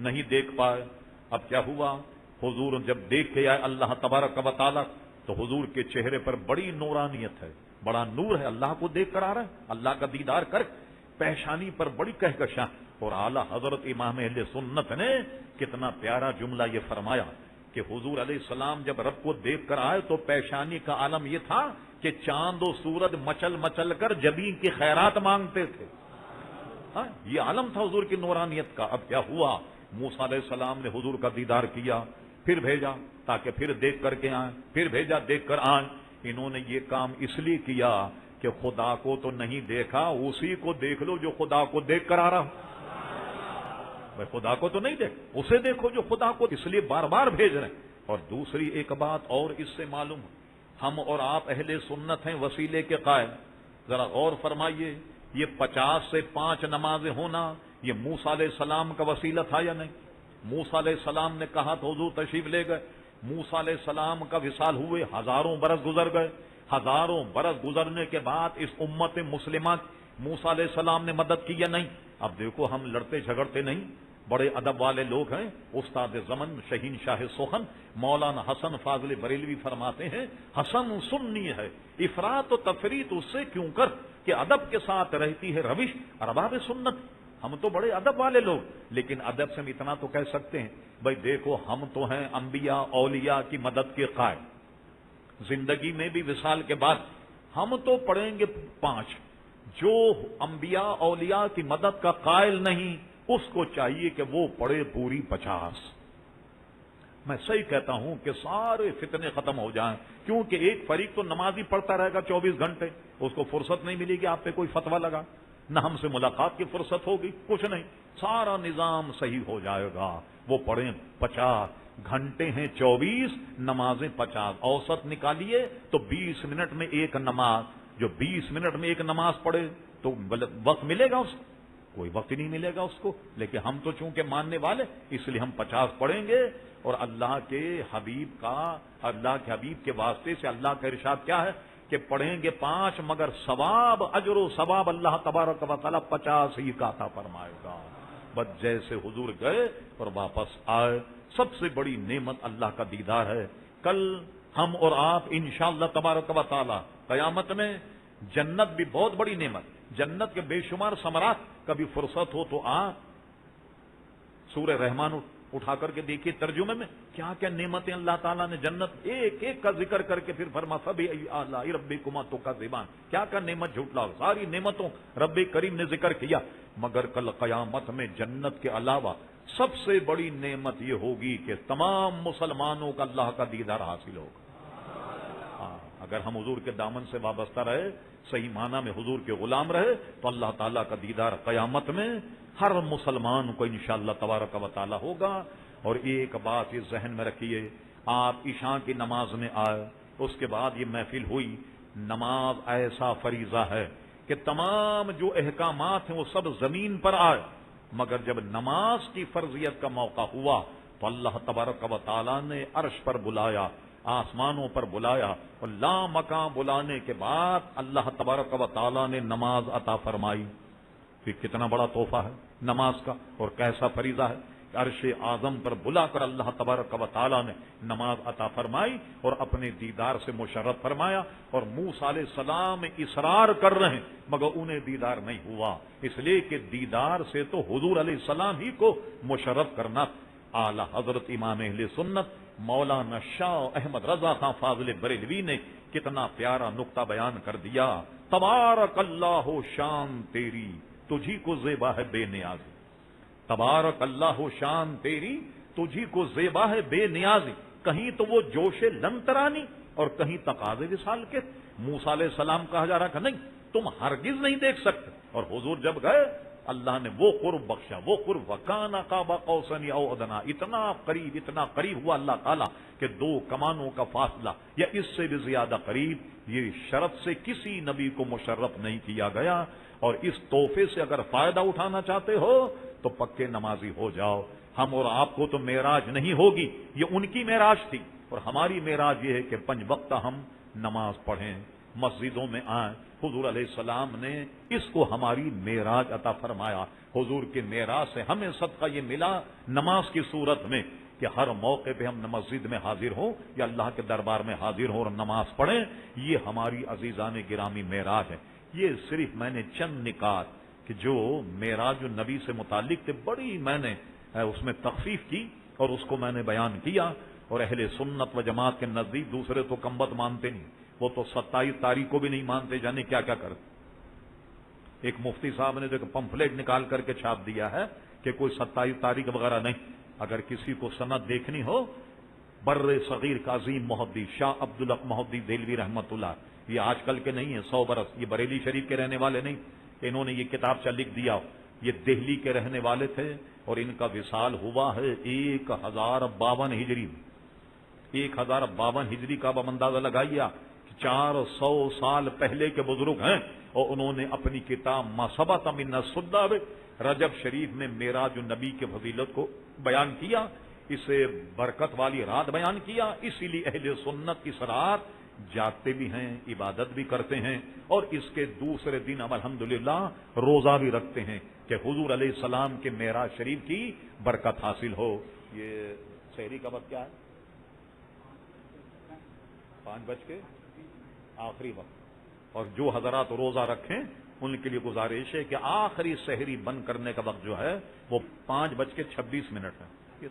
نہیں دیکھ پائے۔ اب کیا ہوا؟ حضور جب دیکھ کے آئے اللہ تبارک و تعالیٰ، تو حضور کے چہرے پر بڑی نورانیت ہے، بڑا نور ہے، اللہ کو دیکھ کر آ رہا ہے، اللہ کا دیدار کر، پیشانی پر بڑی کہکشاں۔ اور اعلی حضرت امام اہل سنت نے کتنا پیارا جملہ یہ فرمایا کہ حضور علیہ السلام جب رب کو دیکھ کر آئے تو پیشانی کا عالم یہ تھا کہ چاند و سورج مچل مچل کر جبین کی خیرات مانگتے تھے۔ ہاں، یہ عالم تھا حضور کی نورانیت کا۔ اب کیا ہوا؟ موسیٰ علیہ السلام نے حضور کا دیدار کیا، پھر بھیجا تاکہ پھر دیکھ کر کے آئیں، پھر بھیجا دیکھ کر آئیں۔ انہوں نے یہ کام اس لیے کیا کہ خدا کو تو نہیں دیکھا، اسی کو دیکھ لو جو خدا کو دیکھ کر آ رہا ہوں۔ بھائی خدا کو تو نہیں دیکھ، اسے دیکھو جو خدا کو، اس لیے بار بار بھیج رہے ہیں۔ اور دوسری ایک بات اور اس سے معلوم، ہم اور آپ اہل سنت ہیں وسیلے کے قائل۔ ذرا غور فرمائیے، یہ 50 سے 5 نمازیں ہونا، یہ موسیٰ علیہ السلام کا وسیلہ تھا یا نہیں؟ موسیٰ علیہ السلام نے کہا تو حضور تشریف لے گئے، موسیٰ علیہ السلام کا وصال ہوئے، ہزاروں برس گزر گئے، ہزاروں برس گزرنے کے بعد اس امت مسلمہ موسیٰ علیہ السلام نے مدد کی یا نہیں؟ اب دیکھو ہم لڑتے جھگڑتے نہیں، بڑے ادب والے لوگ ہیں۔ استاد زمن شہین شاہ سخن مولانا حسن فاضل بریلوی فرماتے ہیں، حسن سنی ہے افراط و تفریط اس سے کیوں کر کہ ادب کے ساتھ رہتی ہے روش ارباب سنت۔ ہم تو بڑے ادب والے لوگ، لیکن ادب سے ہم اتنا تو کہہ سکتے ہیں بھائی دیکھو ہم تو ہیں انبیاء اولیاء کی مدد کے قائل، زندگی میں بھی وصال کے بعد ہم تو پڑھیں گے 5، جو انبیاء اولیاء کی مدد کا قائل نہیں اس کو چاہیے کہ وہ پڑھے پوری 50۔ میں صحیح کہتا ہوں کہ سارے فتنے ختم ہو جائیں، کیونکہ ایک فریق تو نماز ہی پڑھتا رہے گا 24 گھنٹے، اس کو فرصت نہیں ملے گی آپ پہ کوئی فتویٰ لگا، نہ ہم سے ملاقات کی فرصت ہوگی، کچھ نہیں، سارا نظام صحیح ہو جائے گا۔ وہ پڑھیں 50 گھنٹے ہیں 24، نمازیں 50، اوسط نکالیے تو 20 منٹ میں ایک نماز، جو 20 منٹ میں ایک نماز پڑھے تو وقت ملے گا اس کو؟ کوئی وقت نہیں ملے گا اس کو۔ لیکن ہم تو چونکہ ماننے والے اس لیے ہم 50 پڑھیں گے، اور اللہ کے حبیب کے واسطے سے اللہ کا ارشاد کیا ہے کہ پڑھیں گے 5 مگر ثواب، اجر و ثواب اللہ تبارک و تعالی 50 ہی کا عطا فرمائے گا۔ بس جیسے حضور گئے اور واپس آئے، سب سے بڑی نعمت اللہ کا دیدار ہے۔ کل ہم اور آپ انشاءاللہ تبارک و تعالی قیامت میں، جنت بھی بہت بڑی نعمت، جنت کے بے شمار ثمرات، کبھی فرصت ہو تو سورہ رحمان اٹھا کر کے دیکھیے، ترجمے میں کیا کیا نعمتیں اللہ تعالیٰ نے جنت ایک ایک کا ذکر کر کے پھر فرما فبأي آلاء ربكما تكذبان، کیا کیا نعمت جھٹلاؤ، ساری نعمتوں رب کریم نے ذکر کیا۔ مگر کل قیامت میں جنت کے علاوہ سب سے بڑی نعمت یہ ہوگی کہ تمام مسلمانوں کا اللہ کا دیدار حاصل ہوگا۔ اگر ہم حضور کے دامن سے وابستہ رہے، صحیح معنی میں حضور کے غلام رہے، تو اللہ تعالیٰ کا دیدار قیامت میں ہر مسلمان کو انشاءاللہ تبارک و تعالیٰ ہوگا۔ اور ایک بات یہ ذہن میں رکھیے، آپ عشاء کی نماز میں آئے، اس کے بعد یہ محفل ہوئی، نماز ایسا فریضہ ہے کہ تمام جو احکامات ہیں وہ سب زمین پر آئے، مگر جب نماز کی فرضیت کا موقع ہوا تو اللہ تبارک و تعالیٰ نے عرش پر بلایا، آسمانوں پر بلایا، اور لامکاں بلانے کے بعد اللہ تبارک و تعالیٰ نے نماز عطا فرمائی۔ پھر کتنا بڑا تحفہ ہے نماز کا، اور کیسا فریضہ ہے۔ عرش اعظم پر بلا کر اللہ تبارک و تعالیٰ نے نماز عطا فرمائی اور اپنے دیدار سے مشرف فرمایا، اور موسیٰ علیہ السلام اصرار کر رہے ہیں مگر انہیں دیدار نہیں ہوا، اس لیے کہ دیدار سے تو حضور علیہ السلام ہی کو مشرف کرنا۔ اعلی حضرت امام اہل سنت مولانا شاہ احمد رضا خان فاضل بریلوی نے کتنا پیارا نقطہ بیان کر دیا، تبارک اللہ شان تیری تجھی کو زیبا ہے بے نیازی، تبارک اللہ شان تیری تجھی کو زیبا ہے بے نیازی۔ کہیں تو وہ جوش لنترانی اور کہیں تقاضے وصال کے۔ موسیٰ علیہ السلام کہا جا رہا کہ نہیں تم ہرگز نہیں دیکھ سکتے، اور حضور جب گئے اللہ نے وہ قرب بخشا، وہ قرب وکان قاب قوسین او ادنی، اتنا قریب ہوا اللہ تعالیٰ کہ دو کمانوں کا فاصلہ یا اس سے بھی زیادہ قریب، یہ شرط سے کسی نبی کو مشرف نہیں کیا گیا۔ اور اس تحفے سے اگر فائدہ اٹھانا چاہتے ہو تو پکے نمازی ہو جاؤ۔ ہم اور آپ کو تو معراج نہیں ہوگی، یہ ان کی معراج تھی، اور ہماری معراج یہ ہے کہ 5 وقت ہم نماز پڑھیں، مسجدوں میں آئیں۔ حضور علیہ السلام نے اس کو ہماری معراج عطا فرمایا۔ حضور کے معراج سے ہمیں صدقہ یہ ملا نماز کی صورت میں کہ ہر موقع پہ ہم مسجد میں حاضر ہوں یا اللہ کے دربار میں حاضر ہوں اور نماز پڑھیں، یہ ہماری عزیزان گرامی معراج ہے۔ یہ صرف میں نے چند نکات کہ جو معراج النبی سے متعلق تھے بڑی میں نے اس میں تخفیف کی اور اس کو میں نے بیان کیا، اور اہل سنت و جماعت کے نزدیک دوسرے تو کمبد مانتے نہیں، وہ تو 27 تاریخ کو بھی نہیں مانتے، جانے کیا کیا کرتے۔ ایک مفتی صاحب نے جو پمفلیٹ نکال کر کے چھاپ دیا ہے کہ کوئی 27 تاریخ وغیرہ نہیں۔ اگر کسی کو سند دیکھنی ہو، بر صغیر کا عظیم محدث شاہ عبدالحق محدث دہلوی رحمۃ اللہ، یہ آج کل کے نہیں ہیں، 100 برس، یہ بریلی شریف کے رہنے والے نہیں، انہوں نے یہ کتاب لکھ دیا، یہ دہلی کے رہنے والے تھے، اور ان کا وصال ہوا ہے 1052 ہجری، 1052 ہجری کا اب اندازہ لگائیے، 400 سال پہلے کے بزرگ ہیں، اور انہوں نے اپنی کتاب ما ثبت من السنہ رجب شریف میں معراج النبی کے فضیلت کو بیان کیا، اسے برکت والی رات بیان کیا۔ اسی لیے اہل سنت اس رات جاگتے بھی ہیں، عبادت بھی کرتے ہیں، اور اس کے دوسرے دن اب الحمدللہ روزہ بھی رکھتے ہیں کہ حضور علیہ السلام کے معراج شریف کی برکت حاصل ہو۔ یہ سحری کا وقت کیا ہے؟ 5 بج کے آخری وقت، اور جو حضرات روزہ رکھیں ان کے لیے گزارش ہے کہ آخری سحری بند کرنے کا وقت جو ہے وہ 5:26 ہے۔